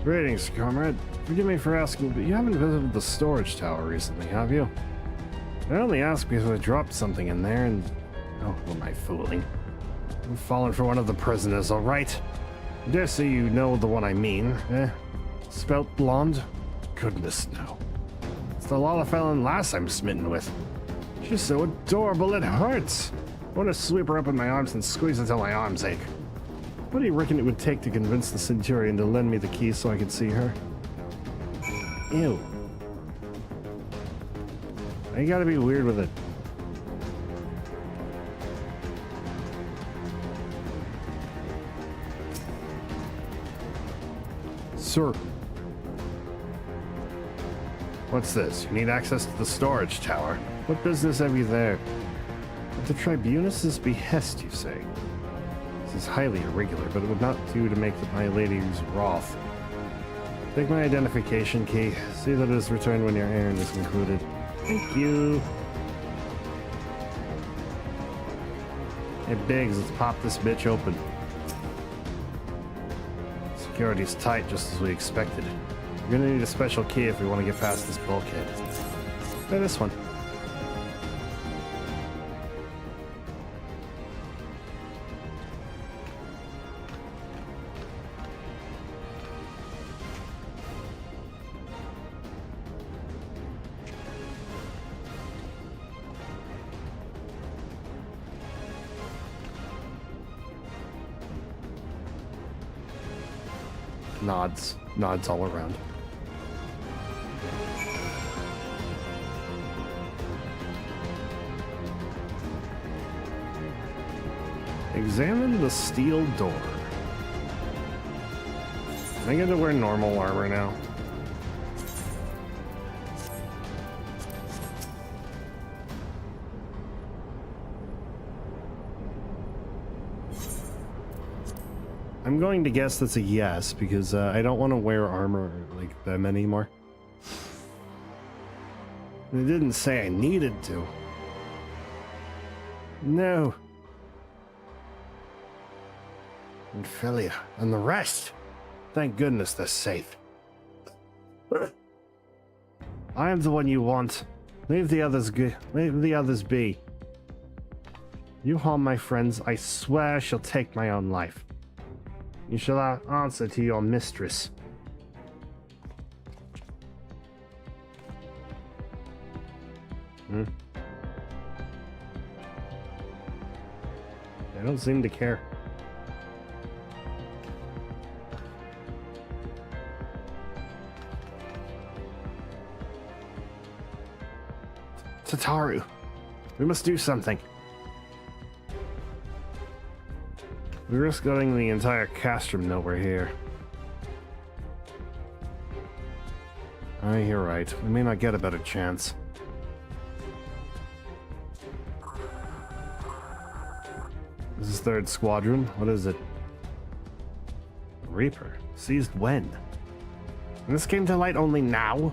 Greetings, comrade. Forgive me for asking, but you haven't visited the storage tower recently, have you? I only asked because I dropped something in there and... Oh, who am I fooling? I'm falling for one of the prisoners, alright? I dare say you know the one I mean, eh? Spelt blonde? Goodness, no. It's the Lalafellin lass I'm smitten with. She's so adorable it hurts. I want to sweep her up in my arms and squeeze until my arms ache. What do you reckon it would take to convince the Centurion to lend me the key so I could see her? Ew. I gotta be weird with it. Sir. What's this? You need access to the storage tower. What business have you there? At the Tribunus's behest, you say? This is highly irregular, but it would not do to make my lady's wrath. Take my identification key. See that it is returned when your errand is concluded. Thank you. Hey, Biggs, let's pop this bitch open. Security's tight, just as we expected. We're gonna need a special key if we want to get past this bulkhead. Try this one. Nods all around. Examine the steel door. Am I gonna wear normal armor now? I'm going to guess that's a yes, because I don't want to wear armor like them anymore. They didn't say I needed to. No. And Philia and the rest. Thank goodness they're safe. I am the one you want. Leave the others be. You harm my friends, I swear I shall take my own life. You shall answer to your mistress. They don't seem to care. Tataru, we must do something. We risk getting the entire castrum nowhere here. Oh, you're right. We may not get a better chance. This is 3rd Squadron. What is it? Reaper. Seized when? And this came to light only now?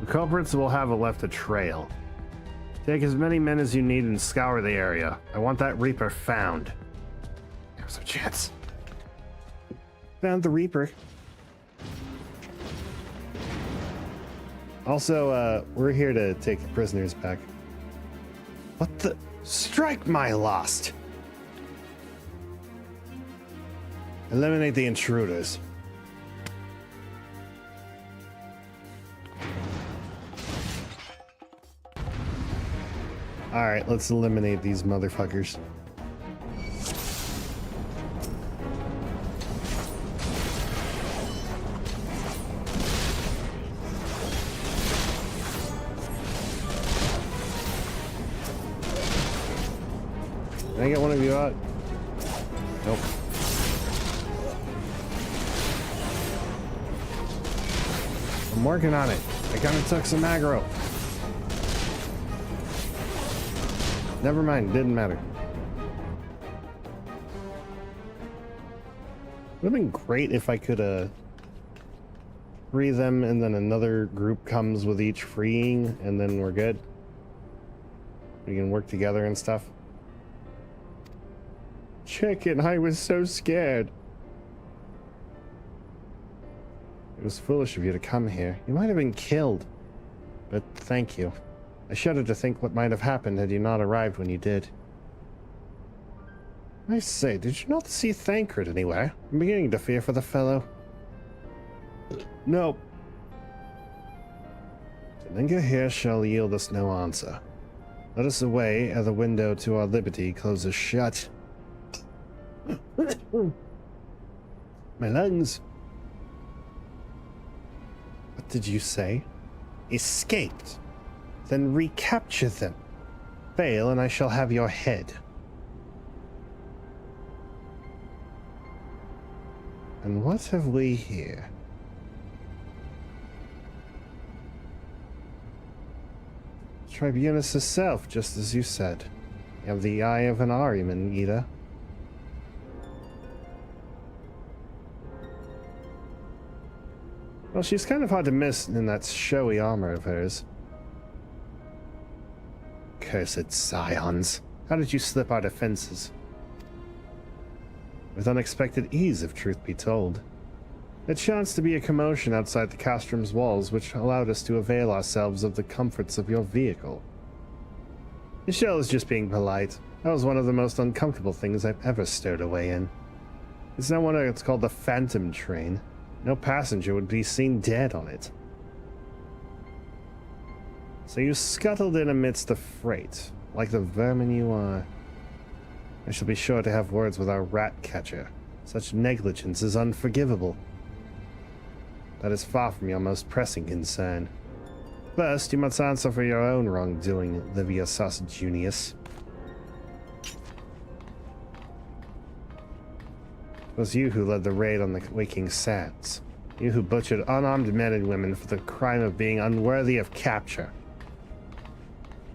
The culprits will have left a trail. Take as many men as you need and scour the area. I want that Reaper found. There's a chance. Found the Reaper. Also, we're here to take the prisoners back. What the? Strike my lost! Eliminate the intruders. Alright, let's eliminate these motherfuckers. Can I get one of you out? Nope. I'm working on it. I kinda took some aggro. Never mind, didn't matter. Would have been great if I could free them and then another group comes with each freeing and then we're good. We can work together and stuff. Chicken, I was so scared. It was foolish of you to come here. You might have been killed. But thank you. I shudder to think what might have happened had you not arrived when you did. I say, did you not see Thancred anywhere? I'm beginning to fear for the fellow. No. Teninga here shall yield us no answer. Let us away ere the window to our liberty closes shut. My lungs. What did you say? Escaped. Then recapture them. Fail and I shall have your head. And what have we here? Tribunus herself, just as you said. You have the eye of an Ahriman, Ida. Well, she's kind of hard to miss in that showy armor of hers. Cursed Scions. How did you slip our defenses? With unexpected ease, if truth be told. It chanced to be a commotion outside the castrum's walls, which allowed us to avail ourselves of the comforts of your vehicle. Michelle is just being polite. That was one of the most uncomfortable things I've ever stowed away in. It's no wonder it's called the Phantom Train. No passenger would be seen dead on it. So you scuttled in amidst the freight, like the vermin you are. I shall be sure to have words with our rat catcher. Such negligence is unforgivable. That is far from your most pressing concern. First, you must answer for your own wrongdoing, Livia Sus Junius. It was you who led the raid on the Waking Sands. You who butchered unarmed men and women for the crime of being unworthy of capture.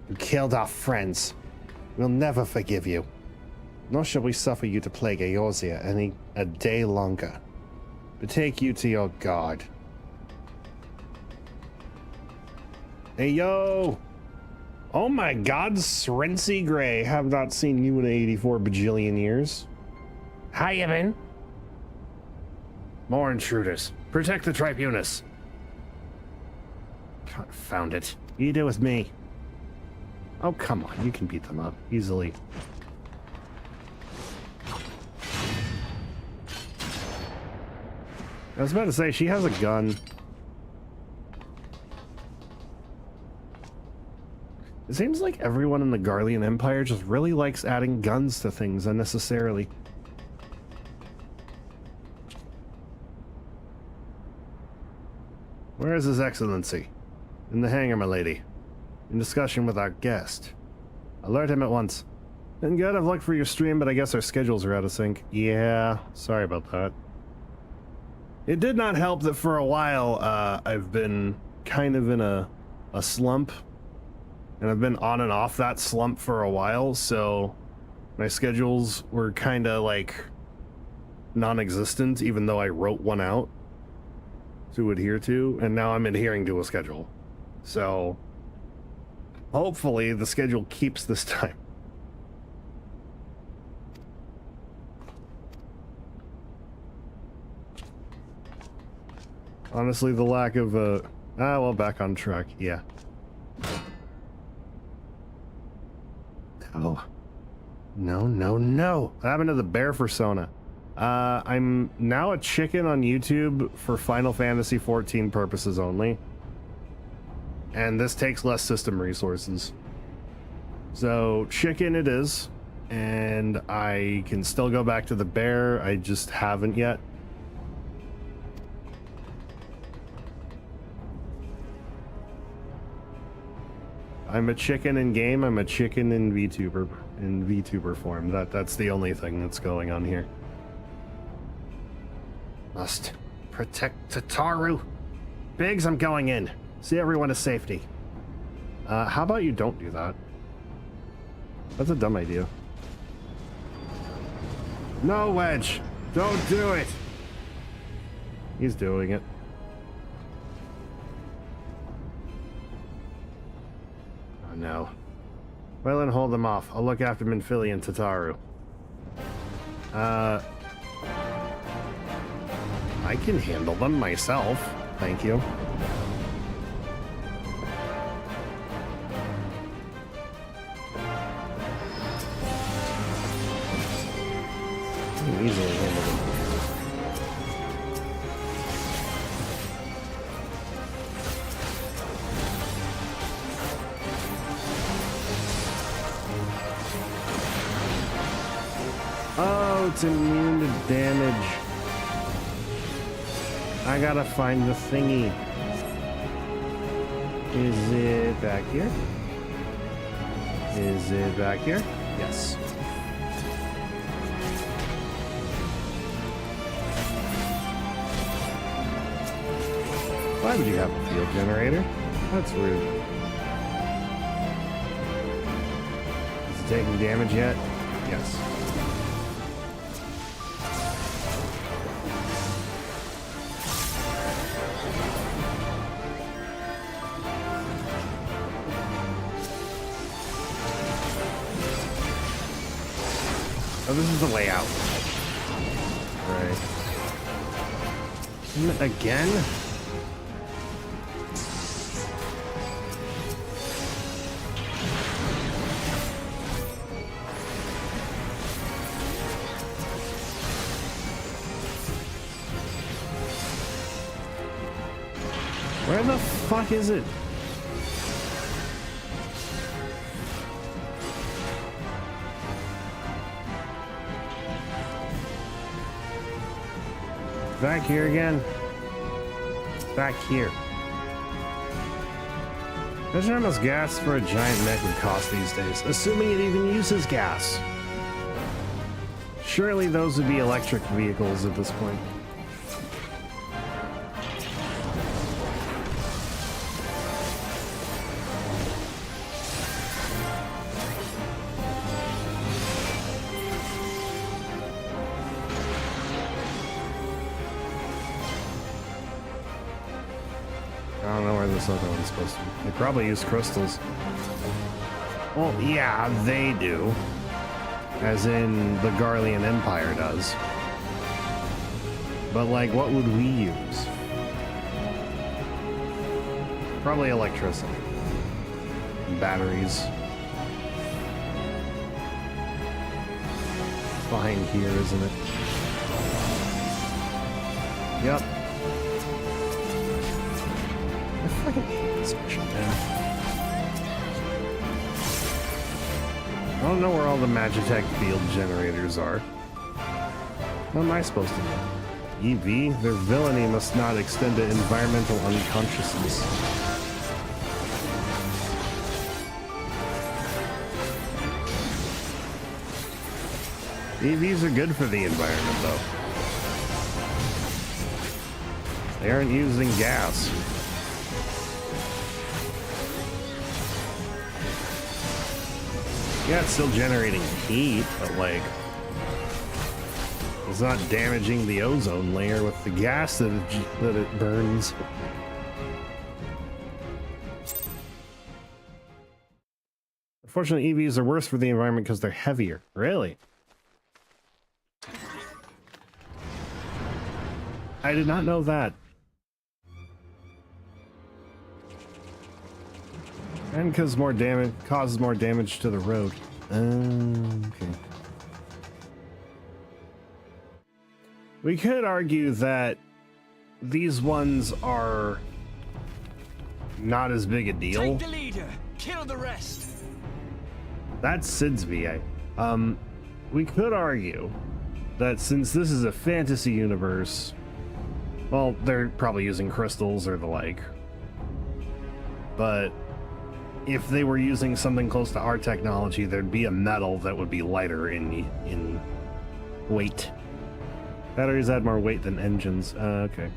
You killed our friends. We'll never forgive you. Nor shall we suffer you to plague Eorzea a day longer. Betake you to your guard. Hey, yo! Oh my god, Srency Gray. Have not seen you in 84 bajillion years. Hi, Evan. More intruders. Protect the Tribunus. Confound it. You do with me. Oh, come on. You can beat them up easily. I was about to say, she has a gun. It seems like everyone in the Garlean Empire just really likes adding guns to things unnecessarily. Where is His Excellency? In the hangar, my lady. In discussion with our guest. Alert him at once. And good, I've looked for your stream, but I guess our schedules are out of sync. Yeah, sorry about that. It did not help that for a while, I've been kind of in a slump. And I've been on and off that slump for a while, so my schedules were kind of like non-existent, even though I wrote one out to adhere to, and now I'm adhering to a schedule. So hopefully the schedule keeps this time. Honestly, the lack of well, back on track, yeah. Oh. No, no, no. What happened to the bear persona? I'm now a chicken on YouTube for Final Fantasy XIV purposes only. And this takes less system resources. So, chicken it is. And I can still go back to the bear. I just haven't yet. I'm a chicken in game, I'm a chicken in VTuber form. That's the only thing that's going on here. Must protect Tataru. Biggs, I'm going in. See everyone to safety. How about you don't do that? That's a dumb idea. No, Wedge! Don't do it! He's doing it. No. Well, then hold them off. I'll look after Minfili and Tataru. I can handle them myself. Thank you. I can easily handle them. Oh, it's immune to damage. I gotta find the thingy. Is it back here? Is it back here? Yes. Why would you have a field generator? That's rude. taking damage yet? Yes. Oh, this is the way out. Right. Again? Where the fuck is it? Back here again. Back here. Imagine how much gas for a giant mech would cost these days, assuming it even uses gas. Surely those would be electric vehicles at this point. I don't know where this other one's supposed to be. They probably use crystals. Well, yeah, they do. As in, the Garlean Empire does. But, like, what would we use? Probably electricity. Batteries. It's behind here, isn't it? Yep. I fucking hate this mission, man. I don't know where all the Magitech field generators are. What am I supposed to know? EV? Their villainy must not extend to environmental unconsciousness. EVs are good for the environment, though. They aren't using gas. Yeah, it's still generating heat, but like, it's not damaging the ozone layer with the gas that it burns. Unfortunately, EVs are worse for the environment because they're heavier. Really? I did not know that. And because more damage causes more damage to the road. Okay. We could argue that these ones are not as big a deal. Take the leader, kill the rest. That's Sid's VA. We could argue that since this is a fantasy universe, well, they're probably using crystals or the like. But if they were using something close to our technology, there'd be a metal that would be lighter in weight. Batteries add more weight than engines. Okay.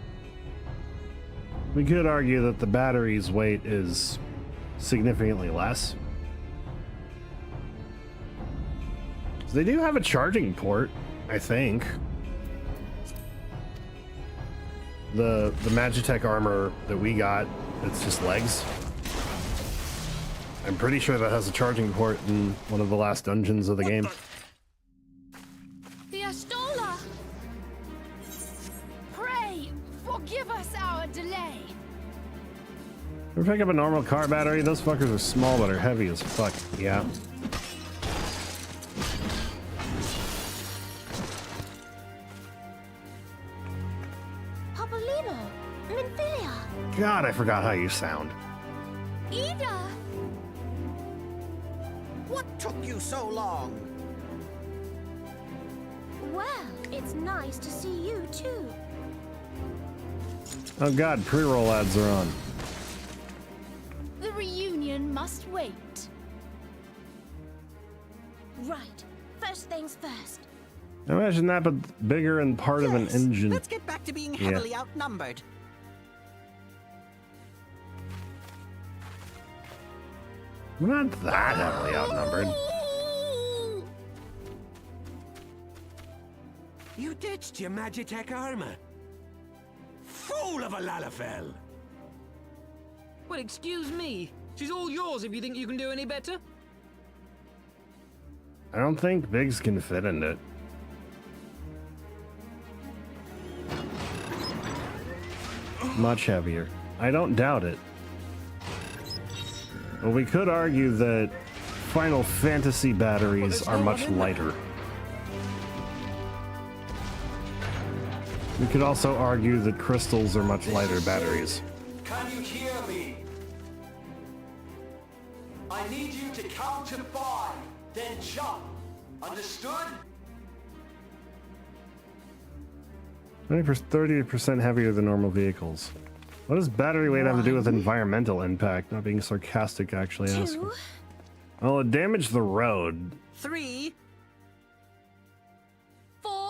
We could argue that the battery's weight is significantly less. So they do have a charging port, I think. The Magitech armor that we got, it's just legs. I'm pretty sure that has a charging port in one of the last dungeons of the game. The Astola! Pray, forgive us our delay. Ever pick up a normal car battery? Those fuckers are small but are heavy as fuck. Yeah. Papolino, Minfilia, God, I forgot how you sound. Ida! What took you so long? Well, it's nice to see you too. Oh god, pre-roll ads are on. The reunion must wait. Right, first things first. Imagine that, but bigger and part of an engine. Let's get back to being heavily outnumbered. We're not that heavily outnumbered. You ditched your Magitech armor. Fool of a Lalafell! Well, excuse me. She's all yours if you think you can do any better. I don't think Biggs can fit in it. Much heavier. I don't doubt it. Well, we could argue that Final Fantasy batteries are much lighter. We could also argue that crystals are much lighter batteries. Can you hear me? I need you to count to 5, then jump. Understood? 30% heavier than normal vehicles. What does battery weight have to do with environmental impact? Not being sarcastic, actually asking. 2. Well, it damaged the road. 3. 4.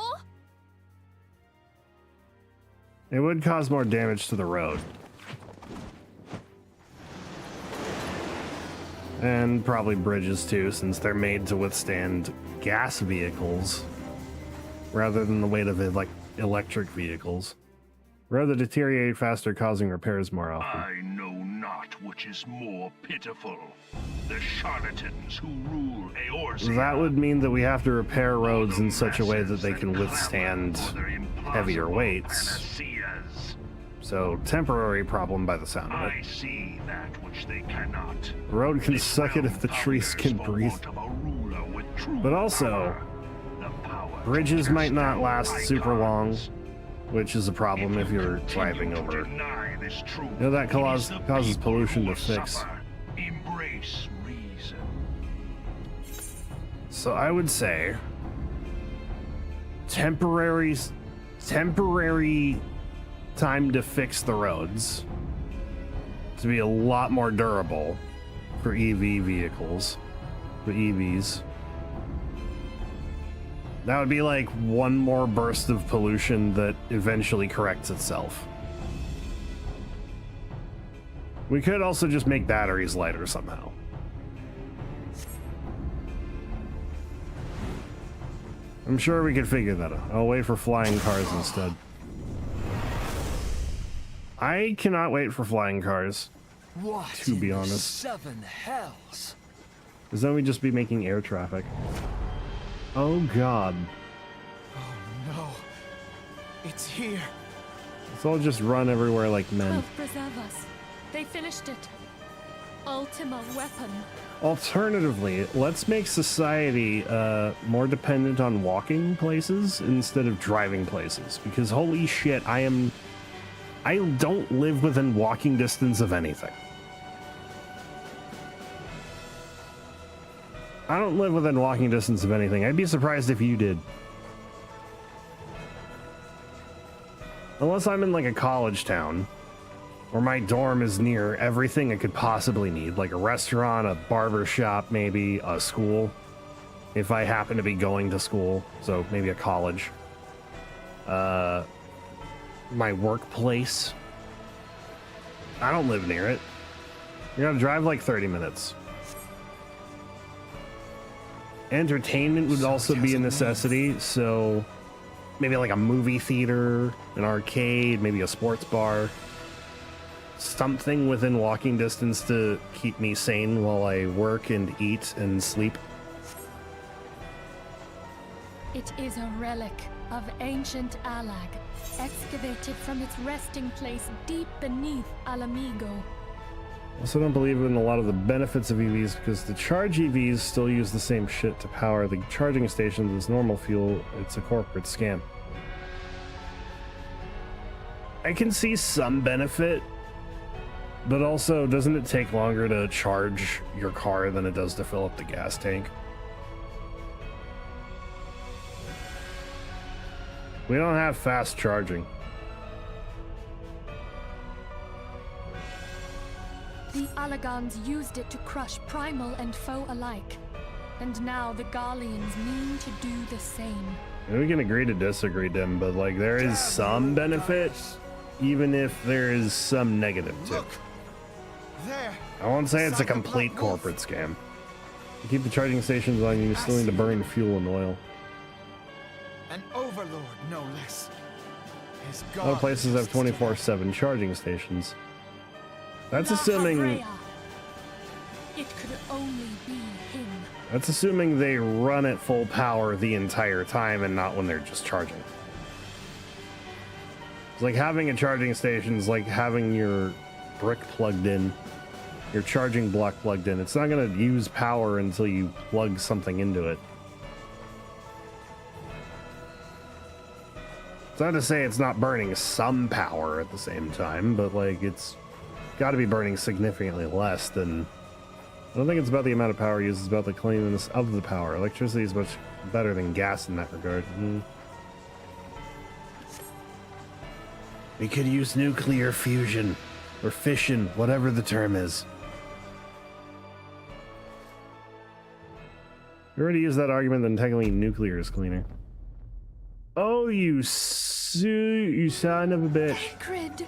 It would cause more damage to the road. And probably bridges too, since they're made to withstand gas vehicles rather than the weight of electric vehicles. Rather deteriorate faster, causing repairs more often. I know not which is more pitiful. The charlatans who rule Eorzea. That would mean that we have to repair roads in such a way that they can withstand heavier weights. So, temporary problem by the sound of it. I see that which they cannot. The road can suck it if the trees can breathe. But also, bridges might not last super long, which is a problem if you're driving over. You know, that causes pollution to fix. Embrace reason. So I would say temporary time to fix the roads to be a lot more durable for EV vehicles, for EVs. That would be like one more burst of pollution that eventually corrects itself. We could also just make batteries lighter somehow. I'm sure we could figure that out. I'll wait for flying cars instead. I cannot wait for flying cars, What to be in the honest. 7 hells? Because then we'd just be making air traffic. Oh god. Oh no. It's here. Let's all just run everywhere like men. Help preserve us. They finished it. Ultima weapon. Alternatively, let's make society more dependent on walking places instead of driving places. Because holy shit, I don't live within walking distance of anything. I don't live within walking distance of anything. I'd be surprised if you did. Unless I'm in like a college town, where my dorm is near everything I could possibly need, like a restaurant, a barber shop, maybe a school, if I happen to be going to school, so maybe a college. My workplace. I don't live near it. You gotta drive like 30 minutes. Entertainment would also be a necessity, so maybe like a movie theater, an arcade, maybe a sports bar. Something within walking distance to keep me sane while I work and eat and sleep. It is a relic of ancient Alag, excavated from its resting place deep beneath Alamigo. Also don't believe in a lot of the benefits of EVs because the charge EVs still use the same shit to power the charging stations as normal fuel. It's a corporate scam. I can see some benefit, but also doesn't it take longer to charge your car than it does to fill up the gas tank? We don't have fast charging. The Alagans used it to crush primal and foe alike. And now the Garleans mean to do the same. And we can agree to disagree, Dim, but like there is some benefit, even if there is some negative too. Look. There. I won't say it's a complete corporate scam. To keep the charging stations on, you still need to burn fuel and oil. An overlord, no less. His A lot of places have God 24/7 charging stations. That's assuming. Lahabrea. It could only be him. That's assuming they run at full power the entire time and not when they're just charging. It's like having a charging station is like having your brick plugged in, your charging block plugged in. It's not going to use power until you plug something into it. It's not to say it's not burning some power at the same time, but like it's got to be burning significantly less than. I don't think it's about the amount of power used, it's about the cleanliness of the power. Electricity is much better than gas in that regard. We could use nuclear fusion or fission, whatever the term is. You already used that argument, then technically nuclear is cleaner. Oh, you son of a bitch. Sacred.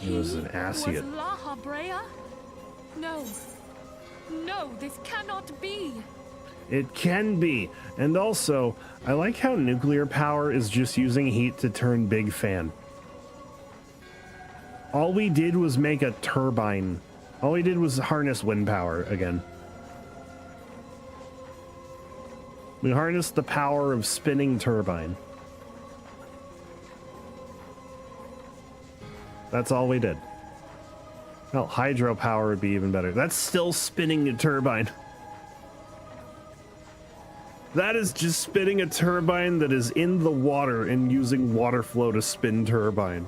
It was an Was Asciot. Lahabrea? No. No, this cannot be. It can be. And also, I like how nuclear power is just using heat to turn big fan. All we did was make a turbine. All we did was harness wind power again. We harnessed the power of spinning turbine. That's all we did. Well, hydropower would be even better. That's still spinning a turbine. That is just spinning a turbine that is in the water and using water flow to spin turbine.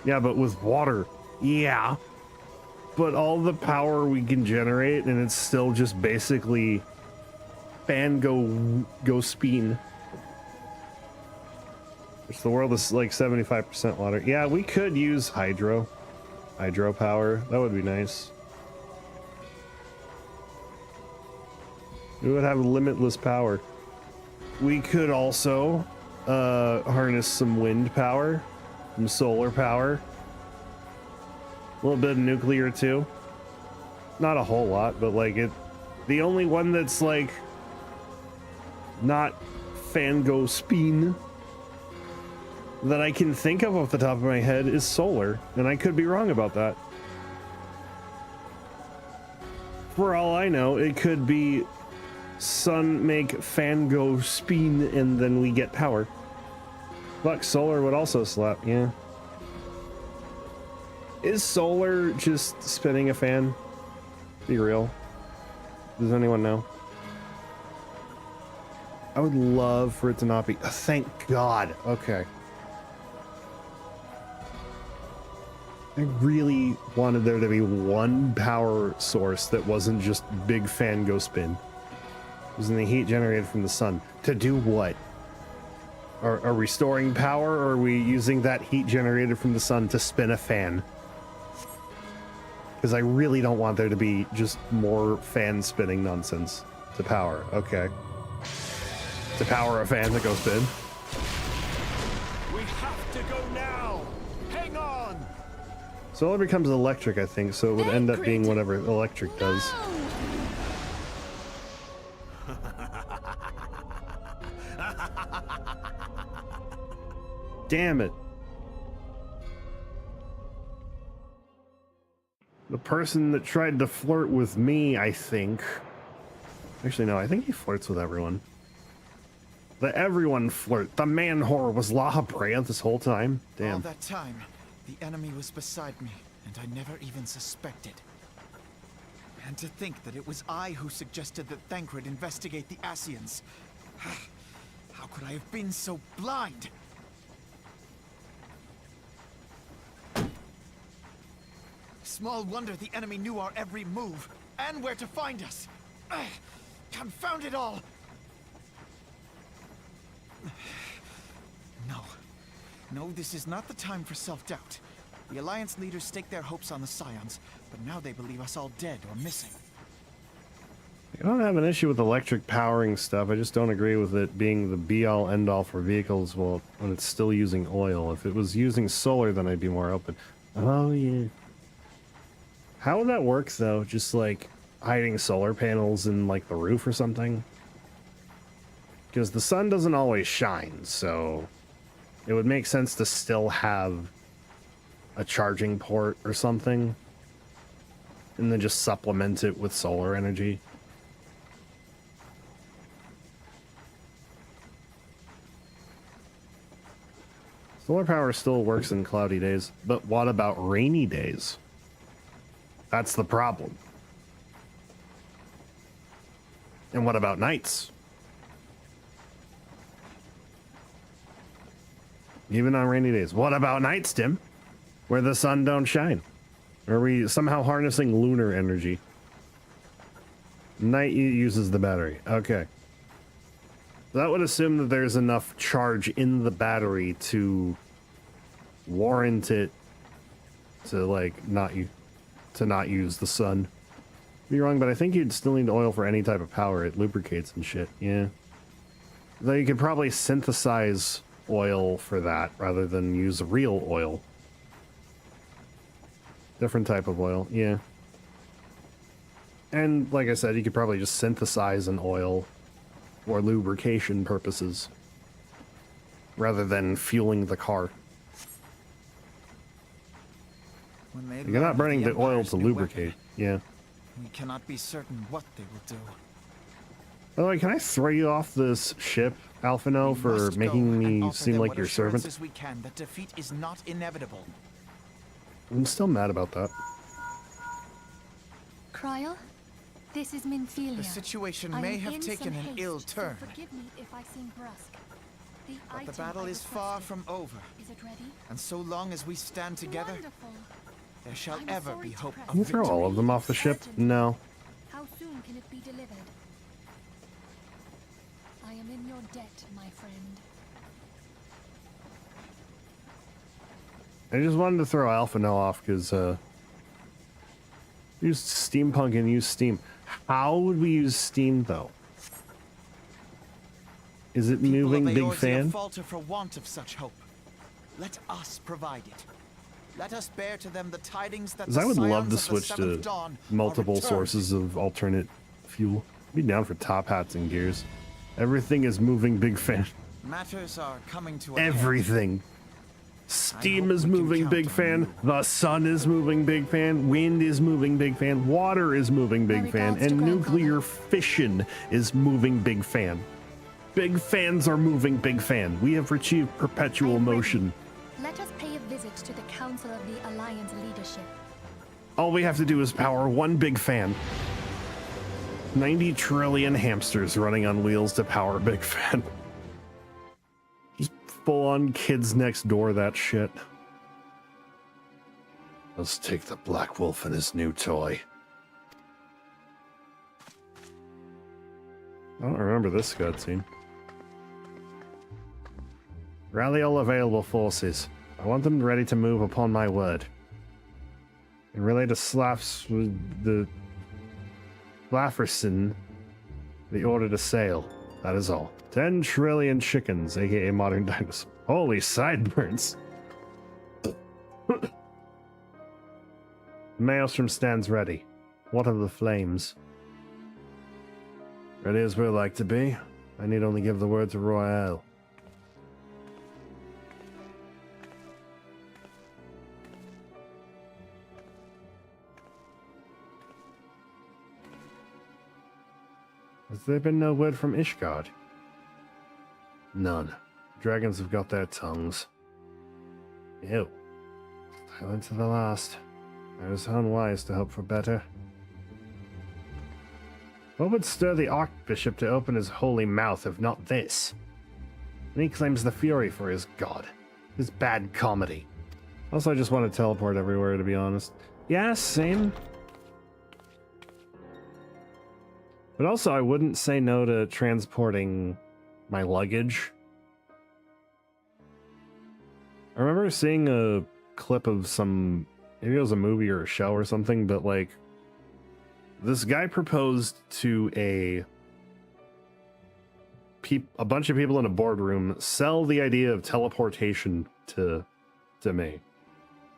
Yeah, but with water. Yeah. But all the power we can generate and it's still just basically fan go spin. Which the world is like 75% water. Yeah, we could use hydropower. That would be nice. We would have limitless power. We could also harness some wind power, some solar power, a little bit of nuclear too. Not a whole lot, but like it. The only one that's like not fango spin that I can think of off the top of my head is solar, and I could be wrong about that. For all I know, it could be sun make fan go spin and then we get power. Fuck, solar would also slap, yeah. Is solar just spinning a fan? Be real. Does anyone know? I would love for it to not be. Oh, thank God. Okay. I really wanted there to be one power source that wasn't just big fan go spin. Using the heat generated from the sun. To do what? Are we storing power, or are we using that heat generated from the sun to spin a fan? Because I really don't want there to be just more fan spinning nonsense to power. Okay. To power a fan to go spin. We have to go now. Hang on. Solar becomes electric, I think, so it would end up being whatever electric does. Damn it. The person that tried to flirt with me, I think. Actually, no, I think he flirts with everyone. The everyone flirt. The man whore was Lahabrea this whole time. Damn. All that time, the enemy was beside me, and I never even suspected. And to think that it was I who suggested that Thancred investigate the Scions. How could I have been so blind? Small wonder the enemy knew our every move, and where to find us. Confound it all! No, this is not the time for self-doubt. The Alliance leaders staked their hopes on the Scions, but now they believe us all dead or missing. I don't have an issue with electric powering stuff. I just don't agree with it being the be-all, end-all for vehicles when it's still using oil. If it was using solar, then I'd be more open. Oh, yeah. How would that work though? Just like hiding solar panels in like the roof or something? Because the sun doesn't always shine, so it would make sense to still have a charging port or something, and then just supplement it with solar energy. Solar power still works in cloudy days, but what about rainy days? That's the problem. And what about nights? Even on rainy days. What about nights, Tim? Where the sun don't shine? Are we somehow harnessing lunar energy? Night uses the battery. Okay. That would assume that there's enough charge in the battery to warrant it to like not use the sun. Be wrong, but I think you'd still need oil for any type of power. It lubricates and shit. Yeah. Though you could probably synthesize oil for that rather than use real oil. Different type of oil, yeah. And like I said, you could probably just synthesize an oil for lubrication purposes rather than fueling the car. You're not burning the oil to lubricate, yeah. We cannot be certain what they will do. By the way, can I throw you off this ship, Alphino, for making me seem like your servant? We can that defeat is not inevitable. I'm still mad about that. Cryle, this is Minfilia. The situation may have taken an ill turn. Forgive me if I seem brusque. But the battle is far from over. Is it ready? And so long as we stand together, Wonderful. there shall ever be hope of Can you throw all of them off the ship? No. How soon can it be delivered? I am in your debt, my friend. I just wanted to throw Alphino off because use steampunk and use steam. How would we use steam though? Is it moving big fan? Falter for want of such hope. Let us provide it. Let us bear to them the tidings that I would love to switch to multiple sources of alternate fuel. I'd be down for top hats and gears. Everything is moving big fan. Matters are coming to an end. Everything. Steam is moving big fan. The sun is moving big fan. Wind is moving big fan. Water is moving big fan. And nuclear fission is moving big fan. Big fans are moving big fan. We have achieved perpetual motion. Let us pay a visit to the Council of the Alliance leadership. All we have to do is power one big fan. 90 trillion hamsters running on wheels to power big fan. Just full on kids next door that shit. Let's take the Black Wolf and his new toy. I don't remember this cutscene. Rally all available forces. I want them ready to move upon my word. And relay to Slaffs with the Blafferson the order to sail. That is all. 10 trillion chickens, aka modern dinosaurs. Holy sideburns. Maelstrom stands ready. What of the flames? Ready as we'd like to be. I need only give the word to Royale. Has there been no word from Ishgard? None. Dragons have got their tongues. Ew. Silent to the last. I was unwise to hope for better. What would stir the Archbishop to open his holy mouth if not this? And he claims the fury for his god. His bad comedy. Also, I just want to teleport everywhere, to be honest. Yeah, same. But also, I wouldn't say no to transporting my luggage. I remember seeing a clip of some, maybe it was a movie or a show or something, but like, this guy proposed to a bunch of people in a boardroom, sell the idea of teleportation to me.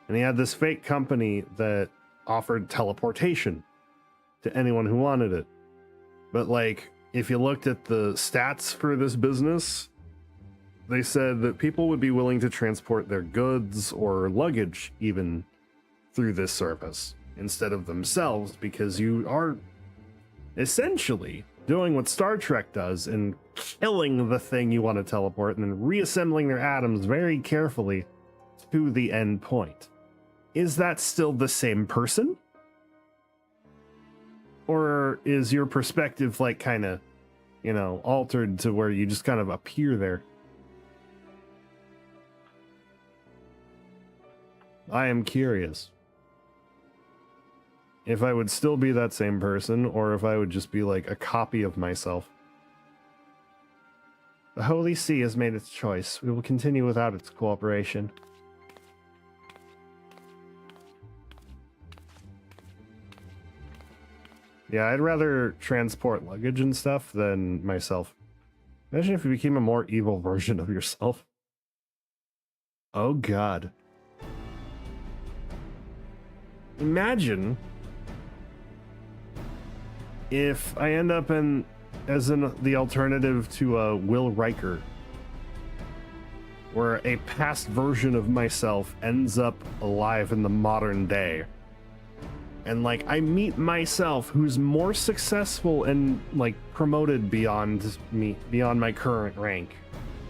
And he had this fake company that offered teleportation to anyone who wanted it. But like, if you looked at the stats for this business, they said that people would be willing to transport their goods or luggage even through this service instead of themselves, because you are essentially doing what Star Trek does and killing the thing you want to teleport and then reassembling their atoms very carefully to the end point. Is that still the same person? Or is your perspective like kind of, you know, altered to where you just kind of appear there? I am curious if I would still be that same person, or if I would just be like a copy of myself. The Holy See has made its choice. We will continue without its cooperation. Yeah, I'd rather transport luggage and stuff than myself. Imagine if you became a more evil version of yourself. Oh god. Imagine if I end up as the alternative to Will Riker, where a past version of myself ends up alive in the modern day. And like, I meet myself who's more successful and like promoted beyond me, beyond my current rank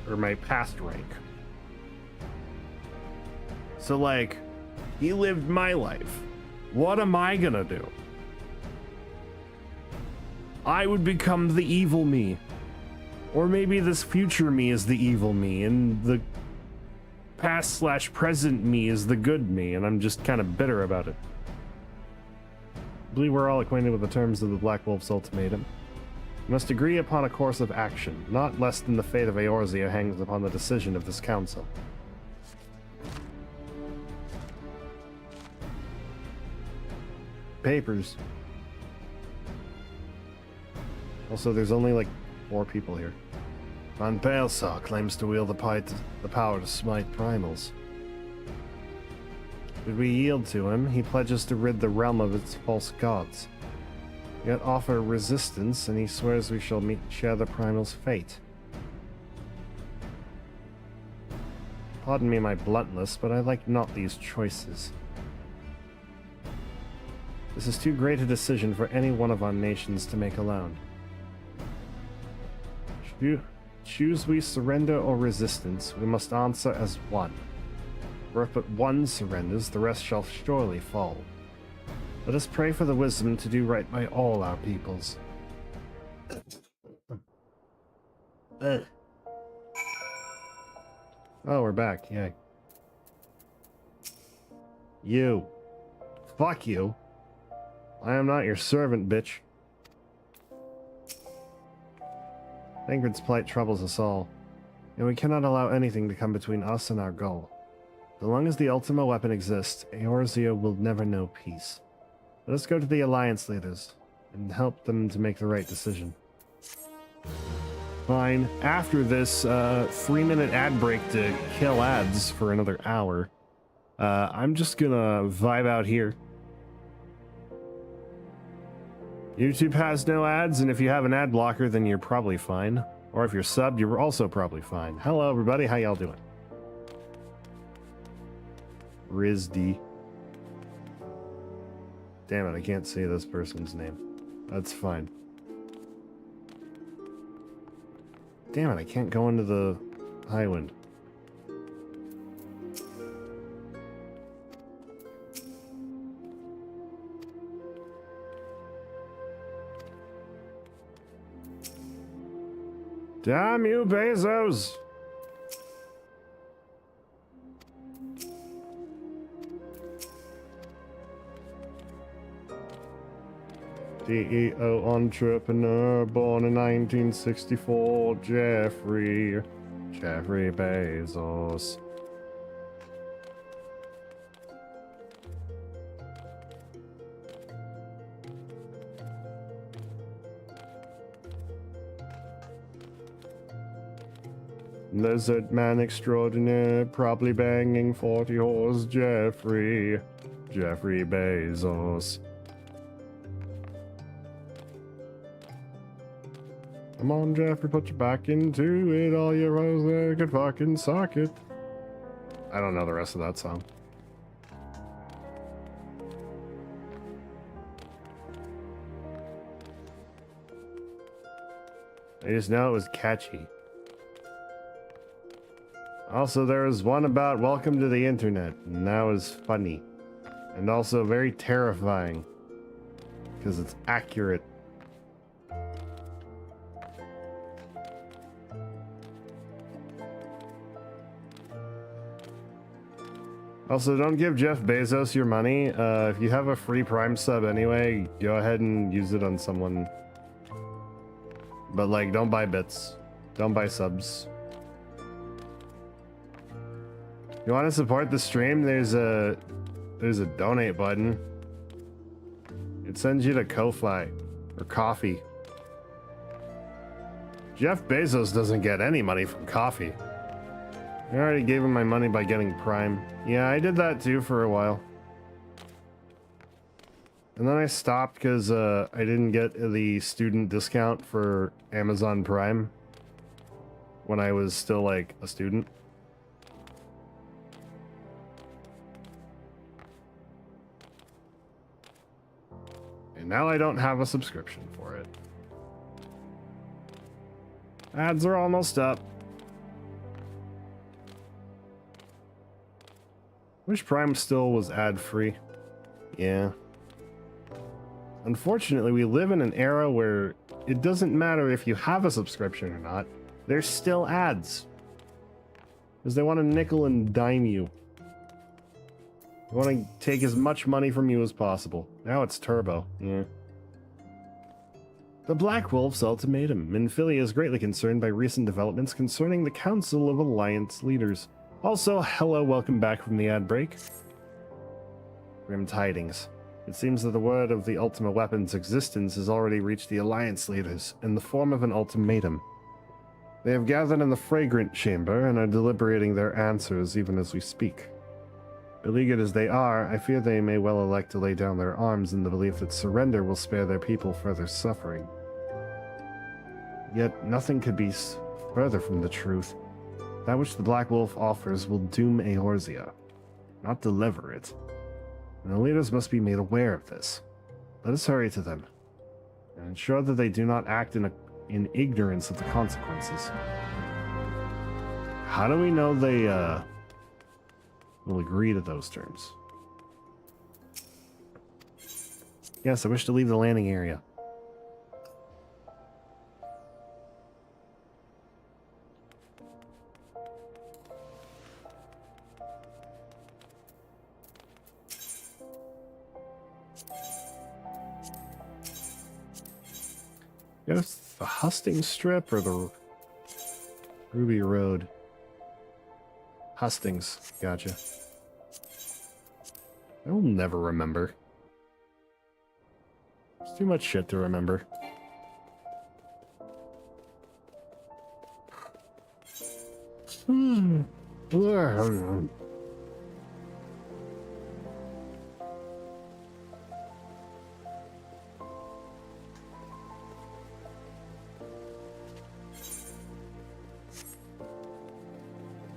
or my past rank. So like, he lived my life. What am I gonna do? I would become the evil me. Or maybe this future me is the evil me and the past/present me is the good me, and I'm just kind of bitter about it. I believe we're all acquainted with the terms of the Black Wolf's ultimatum. We must agree upon a course of action, not less than the fate of Eorzea hangs upon the decision of this council. Papers. Also, there's only like 4 people here. Van Baelsar claims to wield the power to smite primals. Should we yield to him, he pledges to rid the realm of its false gods. Yet offer resistance, and he swears we shall share the primal's fate. Pardon me my bluntness, but I like not these choices. This is too great a decision for any one of our nations to make alone. Choose we surrender or resistance, we must answer as one. For if but one surrenders, the rest shall surely fall. Let us pray for the wisdom to do right by all our peoples. Oh, we're back, yay. You. Fuck you. I am not your servant, bitch. Thancred's plight troubles us all, and we cannot allow anything to come between us and our goal. So long as the Ultima weapon exists, Eorzea will never know peace. Let us go to the Alliance leaders and help them to make the right decision. Fine. After this 3-minute ad break to kill ads for another hour, I'm just gonna vibe out here. YouTube has no ads, and if you have an ad blocker, then you're probably fine. Or if you're subbed, you're also probably fine. Hello, everybody. How y'all doing? Rizdi. Damn it, I can't say this person's name. That's fine. Damn it, I can't go into the Highwind. Damn you, Bezos! CEO entrepreneur born in 1964, Jeffrey Bezos. Lizard man extraordinaire, probably banging 40 whores, Jeffrey Jeffrey Bezos. Come on, Jeffrey, put your back into it. All your rose there could fucking suck it. I don't know the rest of that song. I just know it was catchy. Also, there was one about welcome to the internet, and that was funny. And also very terrifying. Because it's accurate. Also, don't give Jeff Bezos your money. If you have a free Prime sub anyway, go ahead and use it on someone. But like, don't buy bits. Don't buy subs. You want to support the stream? There's a donate button. It sends you to Ko-Fi or Coffee. Jeff Bezos doesn't get any money from Coffee. I already gave him my money by getting Prime. Yeah, I did that too for a while. And then I stopped because I didn't get the student discount for Amazon Prime when I was still like a student. And now I don't have a subscription for it. Ads are almost up. Wish Prime still was ad-free. Yeah. Unfortunately, we live in an era where it doesn't matter if you have a subscription or not. There's still ads. Because they want to nickel and dime you. They want to take as much money from you as possible. Now it's turbo. Yeah. The Black Wolf's ultimatum. Minfilia is greatly concerned by recent developments concerning the Council of Alliance Leaders. Also, hello, welcome back from the ad break. Grim tidings. It seems that the word of the Ultima Weapon's existence has already reached the Alliance leaders in the form of an ultimatum. They have gathered in the Fragrant Chamber and are deliberating their answers even as we speak. Beleaguered as they are, I fear they may well elect to lay down their arms in the belief that surrender will spare their people further suffering. Yet nothing could be further from the truth. That which the Black Wolf offers will doom Eorzea, not deliver it. And the leaders must be made aware of this. Let us hurry to them, and ensure that they do not act in ignorance of the consequences. How do we know they will agree to those terms? Yes, I wish to leave the landing area. Yes, the Hustings Strip or the Ruby Road? Hustings, gotcha. I will never remember. There's too much shit to remember.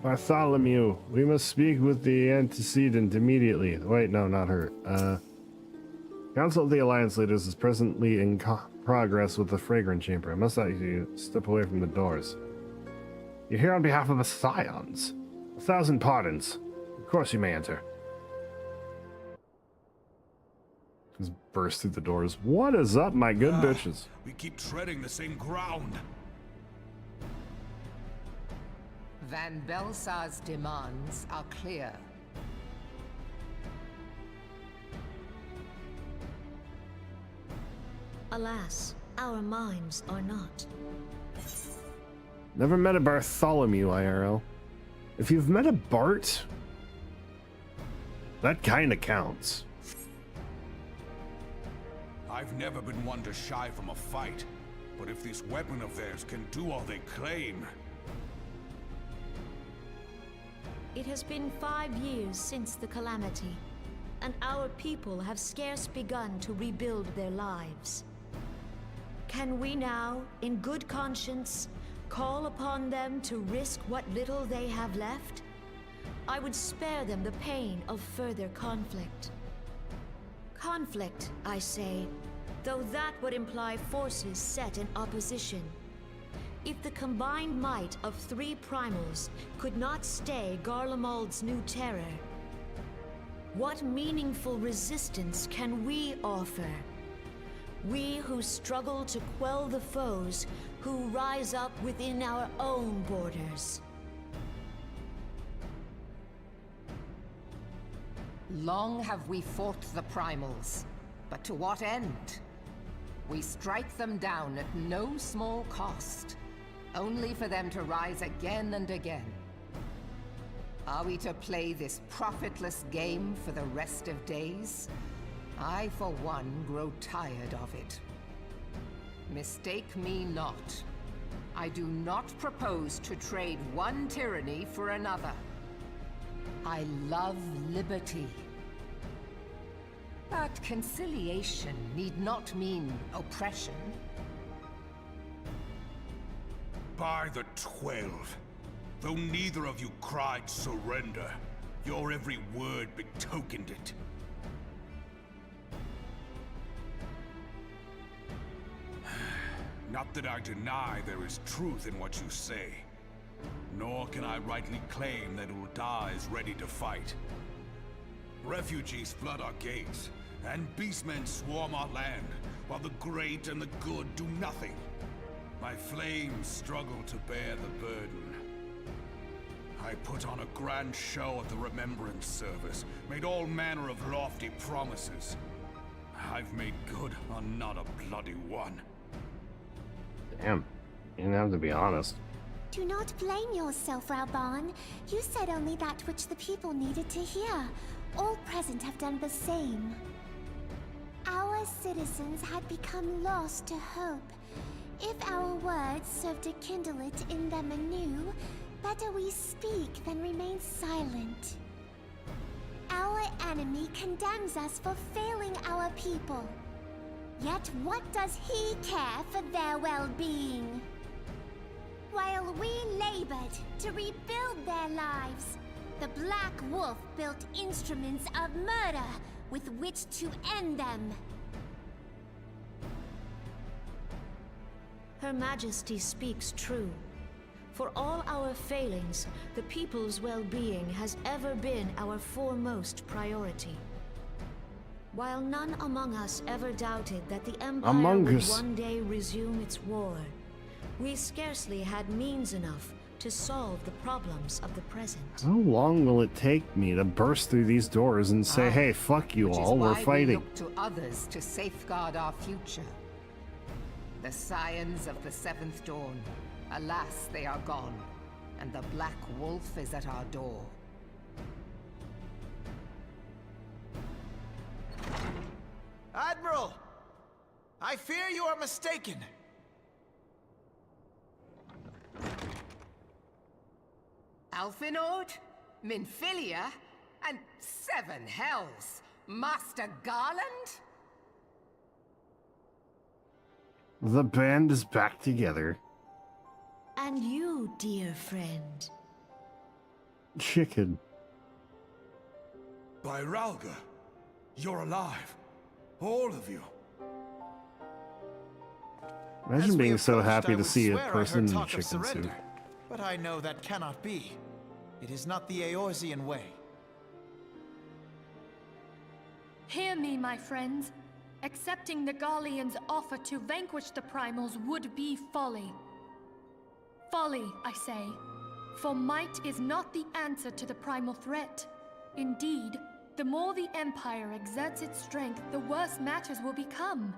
Bartholomew, we must speak with the antecedent immediately. Wait, no, not her. Council of the Alliance Leaders is presently in progress with the Fragrant Chamber. I must ask you step away from the doors. You're here on behalf of the Scions. 1,000 pardons. Of course you may enter. Just burst through the doors. What is up, my good bitches? We keep treading the same ground. Van Belsar's demands are clear. Alas, our minds are not. Never met a Bartholomew, IRL. If you've met a Bart, that kinda counts. I've never been one to shy from a fight, but if this weapon of theirs can do all they claim... It has been 5 years since the calamity. and our people have scarce begun to rebuild their lives. Can we now, in good conscience, call upon them to risk what little they have left? I would spare them the pain of further conflict. Conflict, I say, though that would imply forces set in opposition. If the combined might of 3 primals could not stay Garlemald's new terror, what meaningful resistance can we offer? We who struggle to quell the foes who rise up within our own borders. Long have we fought the primals, but to what end? We strike them down at no small cost, only for them to rise again and again. Are we to play this profitless game for the rest of days? I, for one, grow tired of it. Mistake me not. I do not propose to trade one tyranny for another. I love liberty. But conciliation need not mean oppression. By the 12, though neither of you cried surrender, your every word betokened it. Not that I deny there is truth in what you say, nor can I rightly claim that Ul'dah is ready to fight. Refugees flood our gates, and beastmen swarm our land, while the great and the good do nothing. My flames struggle to bear the burden. I put on a grand show at the Remembrance Service, made all manner of lofty promises. I've made good on not a bloody one. Damn, you didn't have to be honest. Do not blame yourself, Rauban. You said only that which the people needed to hear. All present have done the same. Our citizens had become lost to hope. If our words serve to kindle it in them anew, better we speak than remain silent. Our enemy condemns us for failing our people. Yet what does he care for their well-being? While we labored to rebuild their lives, the Black Wolf built instruments of murder with which to end them. Her Majesty speaks true. For all our failings, the people's well-being has ever been our foremost priority. While none among us ever doubted that the Empire would one day resume its war, we scarcely had means enough to solve the problems of the present. How long will it take me to burst through these doors and say, hey, fuck you all, we're fighting? We look to others to safeguard our future. The Scions of the 7th Dawn, alas, they are gone, and the Black Wolf is at our door. Admiral! I fear you are mistaken. Alphinaud, Minfilia, and 7 hells, Master Garland? The band is back together. And you, dear friend. Chicken. By Ralga, you're alive. All of you. Imagine being so happy to see a person in a chicken suit. But I know that cannot be. It is not the Eorzean way. Hear me, my friends. Accepting the Garlean's offer to vanquish the primals would be folly. Folly, I say. For might is not the answer to the primal threat. Indeed, the more the Empire exerts its strength, the worse matters will become.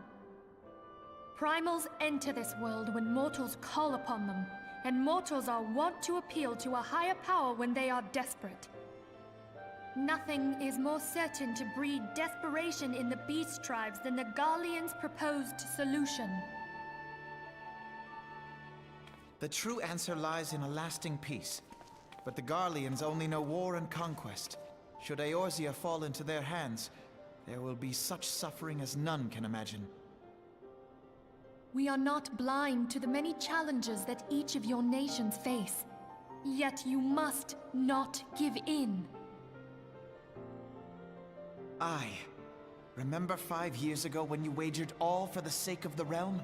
Primals enter this world when mortals call upon them, and mortals are wont to appeal to a higher power when they are desperate. Nothing is more certain to breed desperation in the beast tribes than the Garleans' proposed solution. The true answer lies in a lasting peace. But the Garleans only know war and conquest. Should Eorzea fall into their hands, there will be such suffering as none can imagine. We are not blind to the many challenges that each of your nations face. Yet you must not give in. Aye. Remember 5 years ago when you wagered all for the sake of the realm?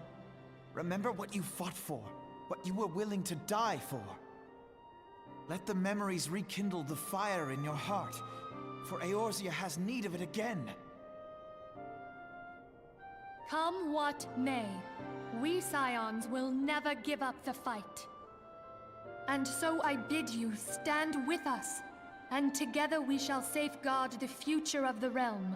Remember what you fought for, what you were willing to die for. Let the memories rekindle the fire in your heart, for Eorzea has need of it again. Come what may, we Scions will never give up the fight. And so I bid you stand with us, and together we shall safeguard the future of the realm.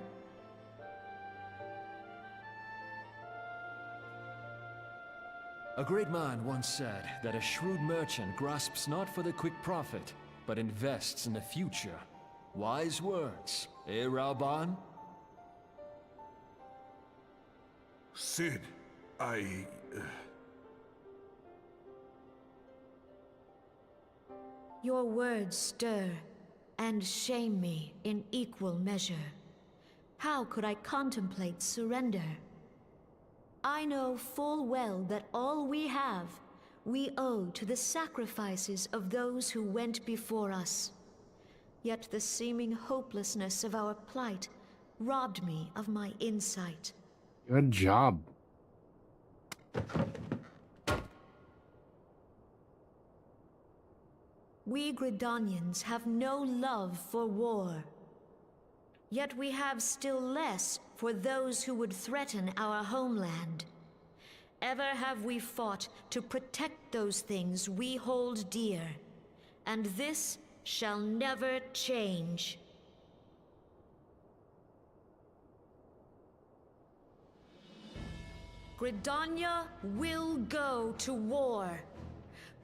A great man once said that a shrewd merchant grasps not for the quick profit, but invests in the future. Wise words, eh, Rauban? Sid, Your words stir and shame me in equal measure. How could I contemplate surrender? I know full well that all we have, we owe to the sacrifices of those who went before us. Yet the seeming hopelessness of our plight robbed me of my insight. Good job. We Gridanians have no love for war. Yet we have still less for those who would threaten our homeland. Ever have we fought to protect those things we hold dear, and this shall never change. Gridania will go to war.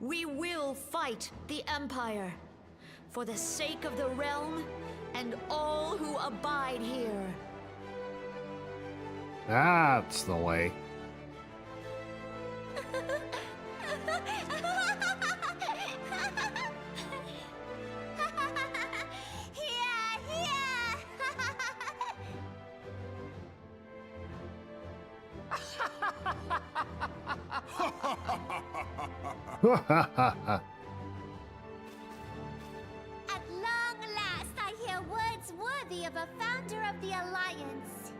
We will fight the Empire for the sake of the realm and all who abide here. That's the way. At long last, I hear words worthy of a founder of the Alliance.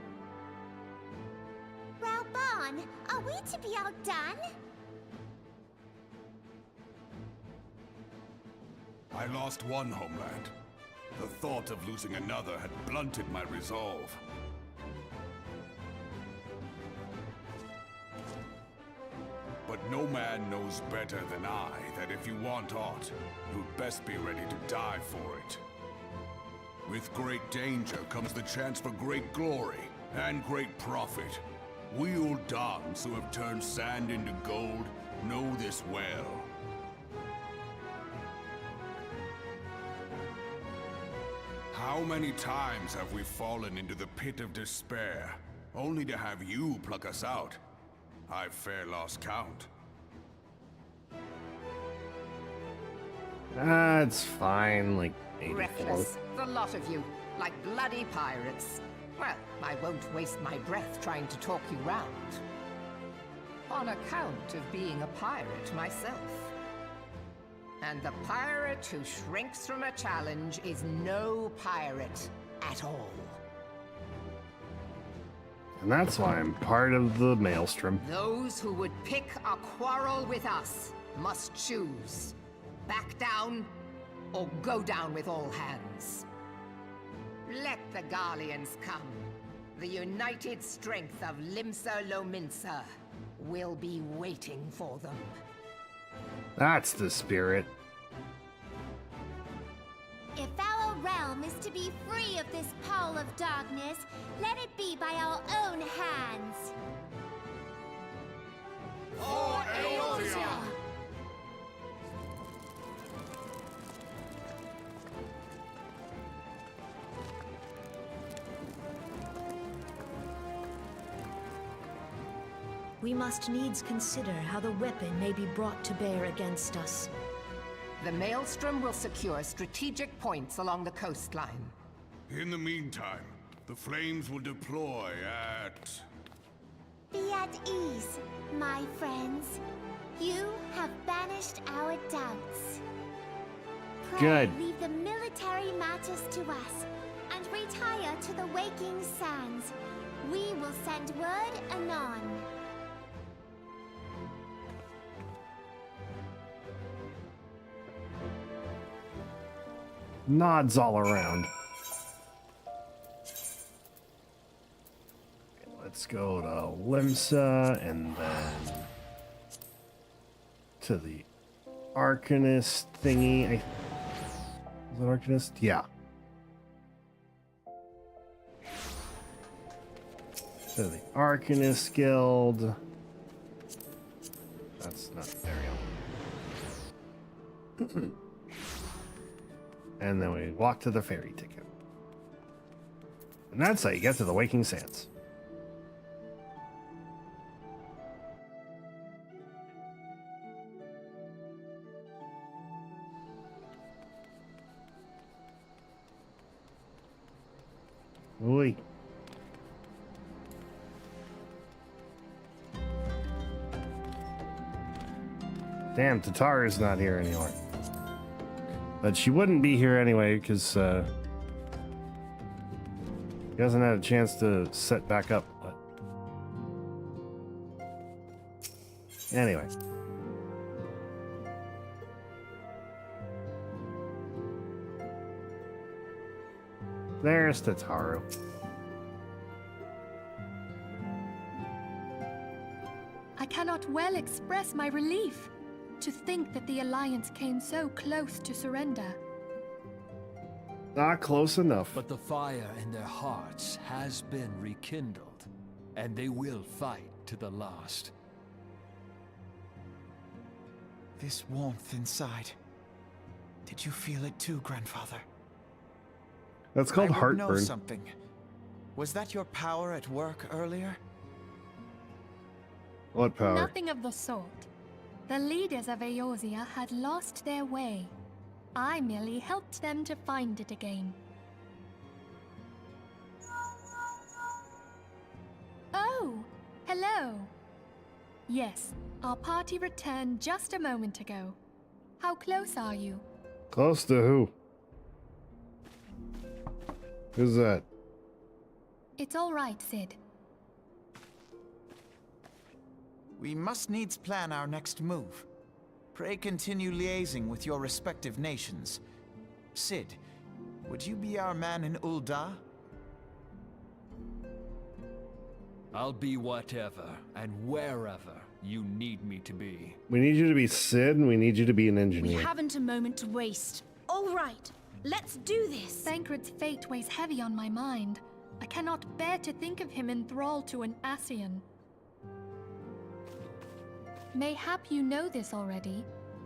Rauban, are we to be outdone? I lost one homeland. The thought of losing another had blunted my resolve. But no man knows better than I that if you want aught, you'd best be ready to die for it. With great danger comes the chance for great glory and great profit. We old Dons who have turned sand into gold know this well. How many times have we fallen into the pit of despair, only to have you pluck us out? I've fair lost count. That's fine, like 84. Reckless, the lot of you, like bloody pirates. Well, I won't waste my breath trying to talk you round. On account of being a pirate myself. And the pirate who shrinks from a challenge is no pirate at all. And that's why I'm part of the Maelstrom. Those who would pick a quarrel with us must choose. Back down, or go down with all hands. Let the Garleans come. The united strength of Limsa Lominsa will be waiting for them. That's the spirit. If our realm is to be free of this pall of darkness, let it be by our own hands. For Eorzea! We must needs consider how the weapon may be brought to bear against us. The Maelstrom will secure strategic points along the coastline. In the meantime, the flames will deploy at... Be at ease, my friends. You have banished our doubts. Pray Good. leave the military matters to us, and retire to the waking sands. We will send word anon. Nods all around. Let's go to Limsa and then to the Arcanist thingy. Is it Arcanist? Yeah. To the Arcanist Guild. That's not there we go. And then we walk to the ferry ticket. And that's how you get to the Waking Sands. Oi. Damn, Tatara's not here anymore. But she wouldn't be here anyway, because he hasn't had a chance to set back up. But anyway. There's Tataru. I cannot well express my relief. To think that the Alliance came so close to surrender. Not close enough. But the fire in their hearts has been rekindled, and they will fight to the last. This warmth inside. Did you feel it too, Grandfather? That's called I would know heartburn. something. Was that your power at work earlier? What power? Nothing of the sort. The leaders of Eorzea had lost their way. I merely helped them to find it again. Oh, hello. Yes, our party returned just a moment ago. How close are you? Close to who? Who's that? It's all right, Sid. We must needs plan our next move. Pray continue liaising with your respective nations. Sid, would you be our man in Ul'dah? I'll be whatever and wherever you need me to be. We need you to be Sid, and we need you to be an We engineer. haven't a moment to waste. All right, let's do this. Thancred's fate weighs heavy on my mind. I cannot bear to think of him in thrall to an Ascian. Mayhap you know this already,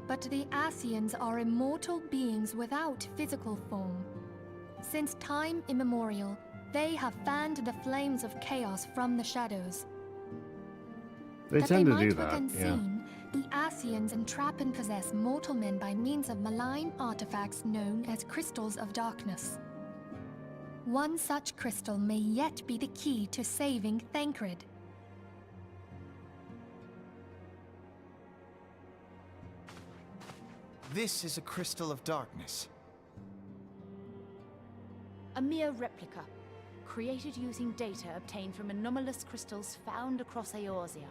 but the Ascians are immortal beings without physical form. Since time immemorial, they have fanned the flames of chaos from the shadows. They That tend they to do might that, look unseen, the Ascians entrap and possess mortal men by means of malign artifacts known as crystals of darkness. One such crystal may yet be the key to saving Thancred. This is a crystal of darkness. A mere replica, created using data obtained from anomalous crystals found across Eorzea.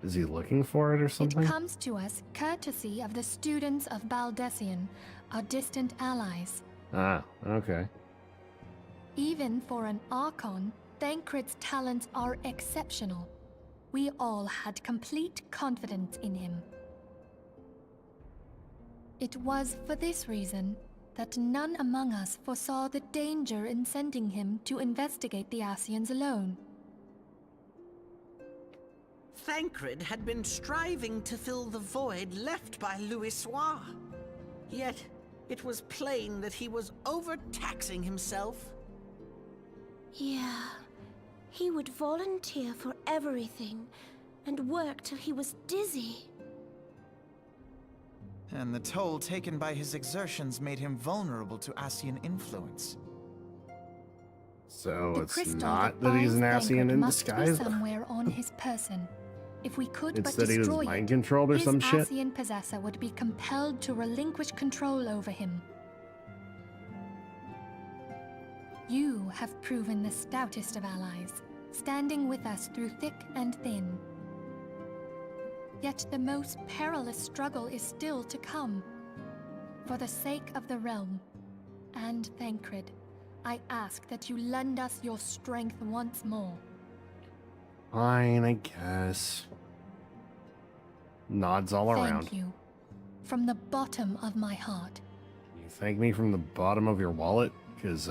Is he looking for it or something? It comes to us courtesy of the students of Baldessian, our distant allies. Ah, okay. Even for an Archon, Thancred's talents are exceptional. We all had complete confidence in him. It was for this reason that none among us foresaw the danger in sending him to investigate the Ascians alone. Thancred had been striving to fill the void left by Louisoix. Yet, it was plain that he was overtaxing himself. Yeah, he would volunteer for everything and work till he was dizzy. And the toll taken by his exertions made him vulnerable to Ascian influence. So The it's crystal not that he's an binds Ascian Thancred in must be disguise? somewhere on his person. If we could It's but that he was destroy mind it, controlled or his some shit? Ascian possessor would be compelled to relinquish control over him. You have proven the stoutest of allies, standing with us through thick and thin. Yet the most perilous struggle is still to come. For the sake of the realm and Thancred, I ask that you lend us your strength once more. Fine, I guess. Nods all around. Thank you. From the bottom of my heart. You thank me from the bottom of your wallet? Because,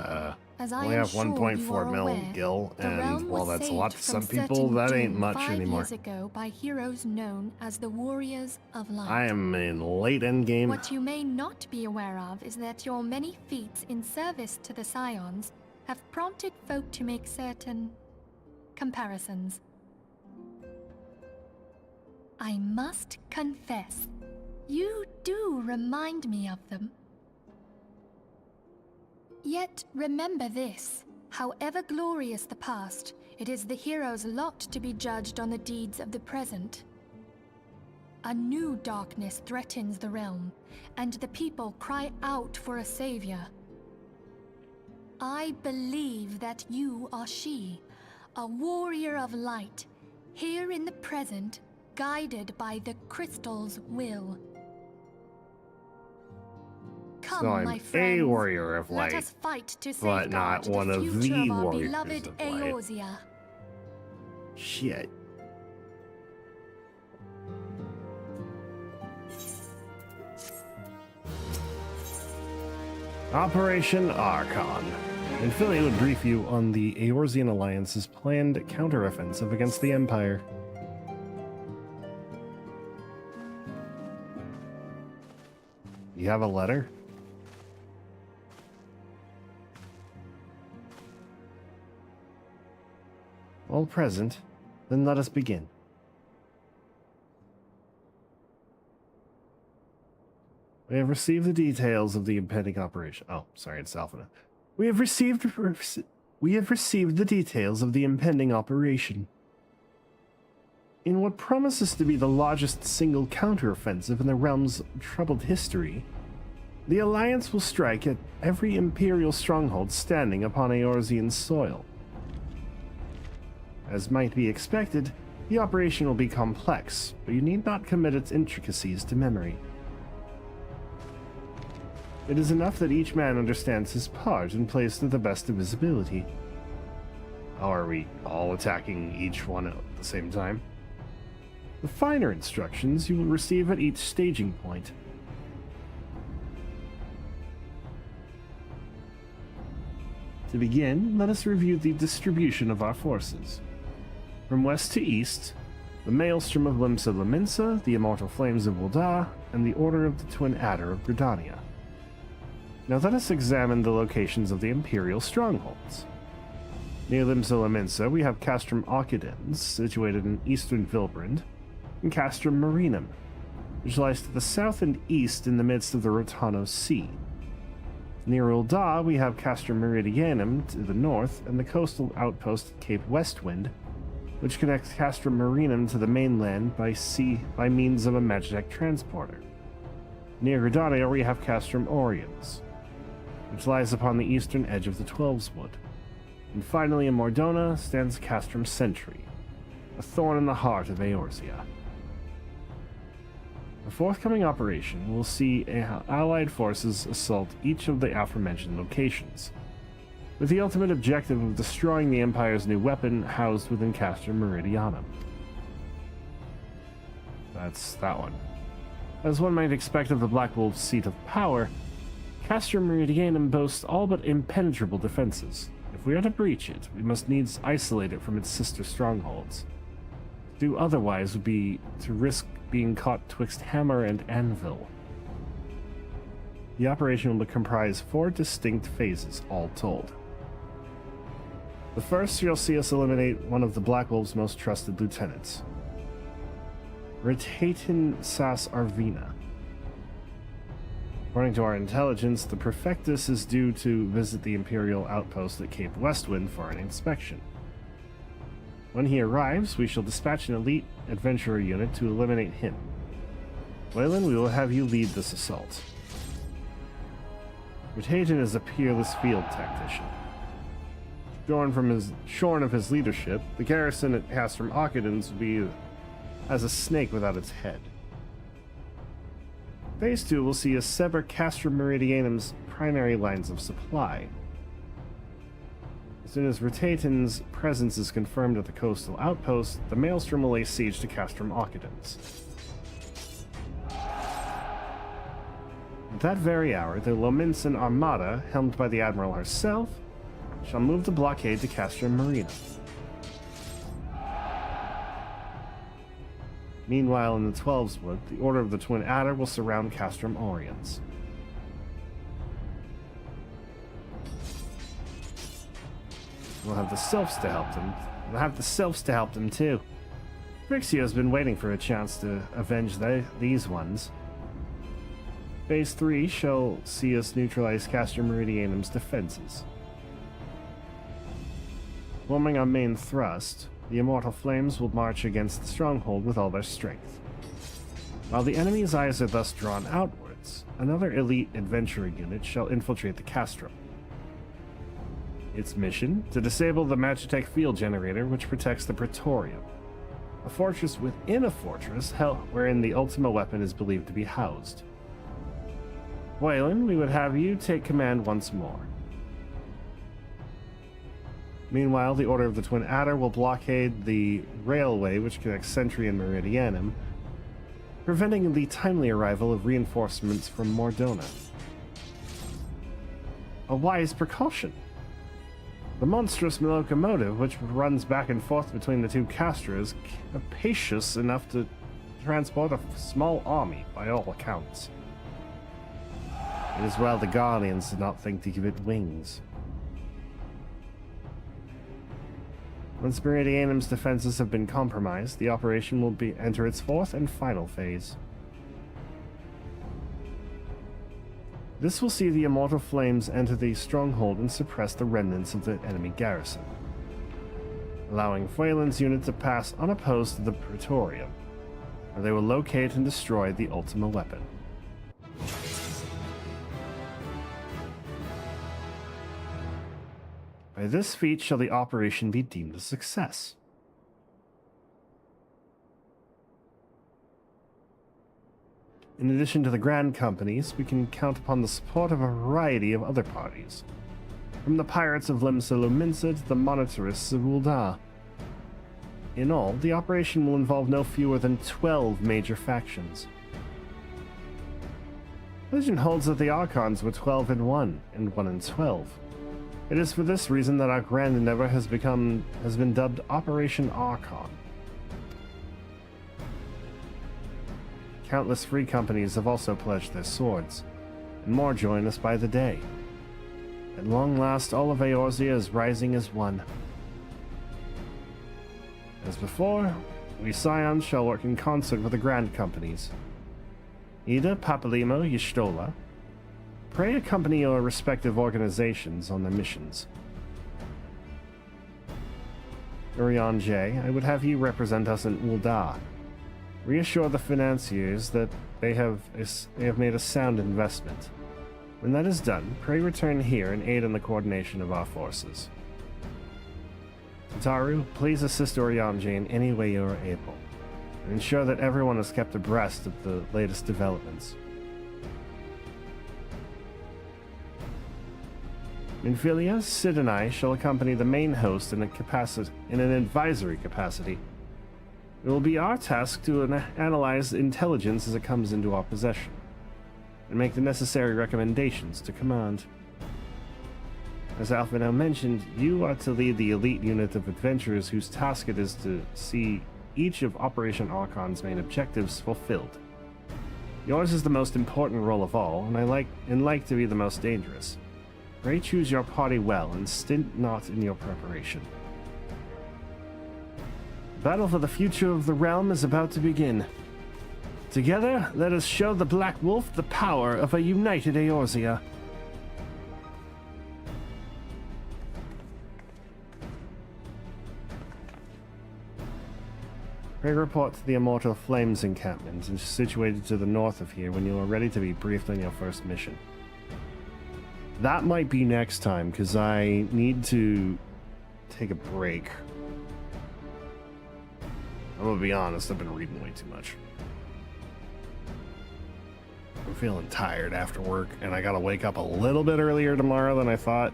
As I I only am have sure you 1.4 are mil aware, gil, the and realm while was that's a lot to saved some from people, certain that ain't doom much 5 anymore. years ago by heroes known as the Warriors of Light. I am in late endgame. What you may not be aware of is that your many feats in service to the Scions have prompted folk to make certain comparisons. I must confess, you do remind me of them. Yet remember this, however glorious the past, it is the hero's lot to be judged on the deeds of the present. A new darkness threatens the realm, and the people cry out for a savior. I believe that you are she, a warrior of light, here in the present, guided by the crystal's will. Come, So I'm my friends, a warrior of light, let us fight to but safeguard not one the of future the of our warriors beloved of light. Eorzea. Shit. Operation Archon. Infiltrate would brief you on the Eorzean Alliance's planned counteroffensive against the Empire. You have a letter? All present, then let us begin. We have received the details of the impending operation. Oh, sorry, it's Alpha. We have received the details of the impending operation. In what promises to be the largest single counteroffensive in the realm's troubled history, the Alliance will strike at every Imperial stronghold standing upon Eorzean soil. As might be expected, the operation will be complex, but you need not commit its intricacies to memory. It is enough that each man understands his part and plays to the best of his ability. How are we all attacking each one at the same time? The finer instructions you will receive at each staging point. To begin, let us review the distribution of our forces. From west to east, the Maelstrom of Limsa Laminsa, the Immortal Flames of Ul'dah, and the Order of the Twin Adder of Gridania. Now let us examine the locations of the Imperial strongholds. Near Limsa Laminsa, we have Castrum Occydens, situated in eastern Vilbrand, and Castrum Marinum, which lies to the south and east in the midst of the Rotano Sea. Near Ul'dah, we have Castrum Meridianum to the north, and the coastal outpost Cape Westwind, which connects Castrum Marinum to the mainland by sea by means of a Magitech transporter. Near Gridania, we have Castrum Oriens, which lies upon the eastern edge of the Twelves Wood. And finally, in Mordona stands Castrum Sentry, a thorn in the heart of Eorzea. The forthcoming operation will see Allied forces assault each of the aforementioned locations, with the ultimate objective of destroying the Empire's new weapon housed within Castrum Meridianum. That's that one. As one might expect of the Black Wolf's seat of power, Castrum Meridianum boasts all but impenetrable defenses. If we are to breach it, we must needs isolate it from its sister strongholds. To do otherwise would be to risk being caught twixt hammer and anvil. The operation will comprise 4 distinct phases, all told. The first, you'll see us eliminate one of the Black Wolf's most trusted lieutenants, Ritatin Sas Arvina. According to our intelligence, the Prefectus is due to visit the Imperial outpost at Cape Westwind for an inspection. When he arrives, we shall dispatch an elite adventurer unit to eliminate him. Wayland, we will have you lead this assault. Rutagen is a peerless field tactician. Shorn of his leadership, the garrison at Castrum Occupants will be as a snake without its head. Phase 2 will see us sever Castrum Meridianum's primary lines of supply. As soon as Rutaten's presence is confirmed at the coastal outpost, the Maelstrom will lay siege to Castrum Occupants. At that very hour, the Lominsan Armada, helmed by the Admiral herself, shall move the blockade to Castrum Marina. Meanwhile, in the Twelveswood, the Order of the Twin Adder will surround Castrum Oriens. We'll have the Sylphs to help them. We'll have the Sylphs to help them too. Phrixio's been waiting for a chance to avenge these ones. Phase 3 shall see us neutralize Castrum Meridianum's defenses. Forming our main thrust, the Immortal Flames will march against the stronghold with all their strength. While the enemy's eyes are thus drawn outwards, another elite adventurer unit shall infiltrate the castrum. Its mission? To disable the Magitech field generator which protects the Praetorium, a fortress within a fortress wherein the Ultima weapon is believed to be housed. Wayland, we would have you take command once more. Meanwhile, the Order of the Twin Adder will blockade the railway which connects Sentry and Meridianum, preventing the timely arrival of reinforcements from Mordona. A wise precaution. The monstrous locomotive, which runs back and forth between the two castra, is capacious enough to transport a small army, by all accounts. It is well the Garleans did not think to give it wings. Once Meridianum's defenses have been compromised, the operation will enter its fourth and final phase. This will see the Immortal Flames enter the stronghold and suppress the remnants of the enemy garrison, allowing Phelan's unit to pass unopposed to the Praetorium, where they will locate and destroy the Ultima weapon. By this feat shall the operation be deemed a success. In addition to the Grand Companies, we can count upon the support of a variety of other parties, from the pirates of Limsa Luminsa to the monetarists of Ul'dah. In all, the operation will involve no fewer than 12 major factions. Legend holds that the Archons were 12 in 1 and 1 in 12. It is for this reason that our grand endeavor has been dubbed Operation Archon. Countless free companies have also pledged their swords, and more join us by the day. At long last, all of Eorzea is rising as one. As before, we Scions shall work in concert with the Grand Companies. Ida, Papalimo, Y'shtola, pray accompany your respective organizations on their missions. Urianger, I would have you represent us in Ul'dah. Reassure the financiers that they have made a sound investment. When that is done, pray return here and aid in the coordination of our forces. Tataru, please assist Urianger in any way you are able, and ensure that everyone is kept abreast of the latest developments. Minfilia, Sid and I shall accompany the main host in an advisory capacity. It will be our task to analyze intelligence as it comes into our possession, and make the necessary recommendations to command. As Alphinaud mentioned, you are to lead the elite unit of adventurers whose task it is to see each of Operation Archon's main objectives fulfilled. Yours is the most important role of all, and like to be the most dangerous. Pray choose your party well, and stint not in your preparation. The battle for the future of the realm is about to begin. Together, let us show the Black Wolf the power of a united Eorzea. Bring report to the Immortal Flames encampment, which is situated to the north of here when you are ready to be briefed on your first mission. That might be next time, because I need to take a break. I'm gonna be honest, I've been reading way too much. I'm feeling tired after work, and I gotta wake up a little bit earlier tomorrow than I thought.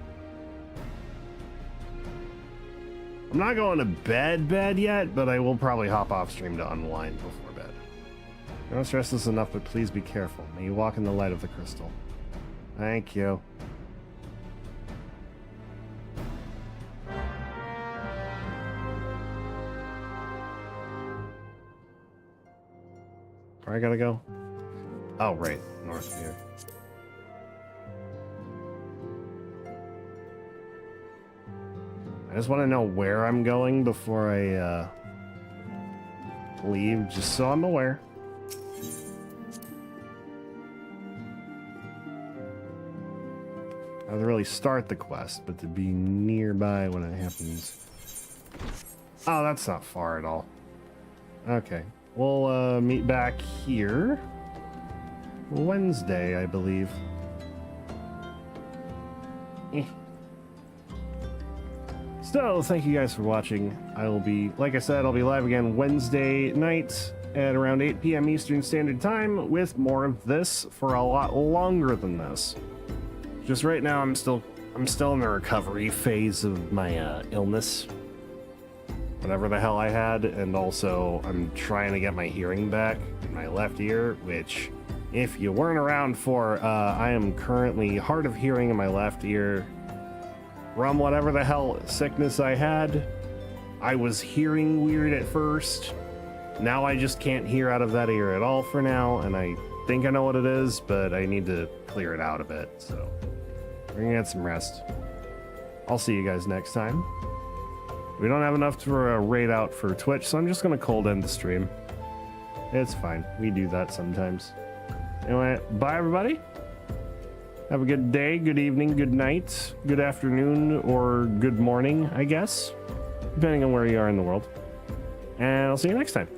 I'm not going to bed yet, but I will probably hop off stream to unwind before bed. I don't stress this enough, but please be careful. May you walk in the light of the crystal. Thank you. Where I gotta go? Oh, right. North here. I just want to know where I'm going before I leave, just so I'm aware. Not to really start the quest, but to be nearby when it happens. Oh, that's not far at all. Okay. We'll meet back here Wednesday, I believe. So, thank you guys for watching. I will be, like I said, I'll be live again Wednesday night at around 8 p.m. Eastern Standard Time with more of this for a lot longer than this. Just right now, I'm still in the recovery phase of my illness. Whatever the hell I had, and also I'm trying to get my hearing back in my left ear, which, if you weren't around for, I am currently hard of hearing in my left ear. From whatever the hell sickness I had, I was hearing weird at first. Now I just can't hear out of that ear at all for now, and I think I know what it is, but I need to clear it out a bit, so we're gonna get some rest. I'll see you guys next time. We don't have enough for a raid out for Twitch, so I'm just gonna cold end the stream. It's fine. We do that sometimes. Anyway, bye everybody. Have a good day, good evening, good night, good afternoon, or good morning, I guess, depending on where you are in the world. And I'll see you next time.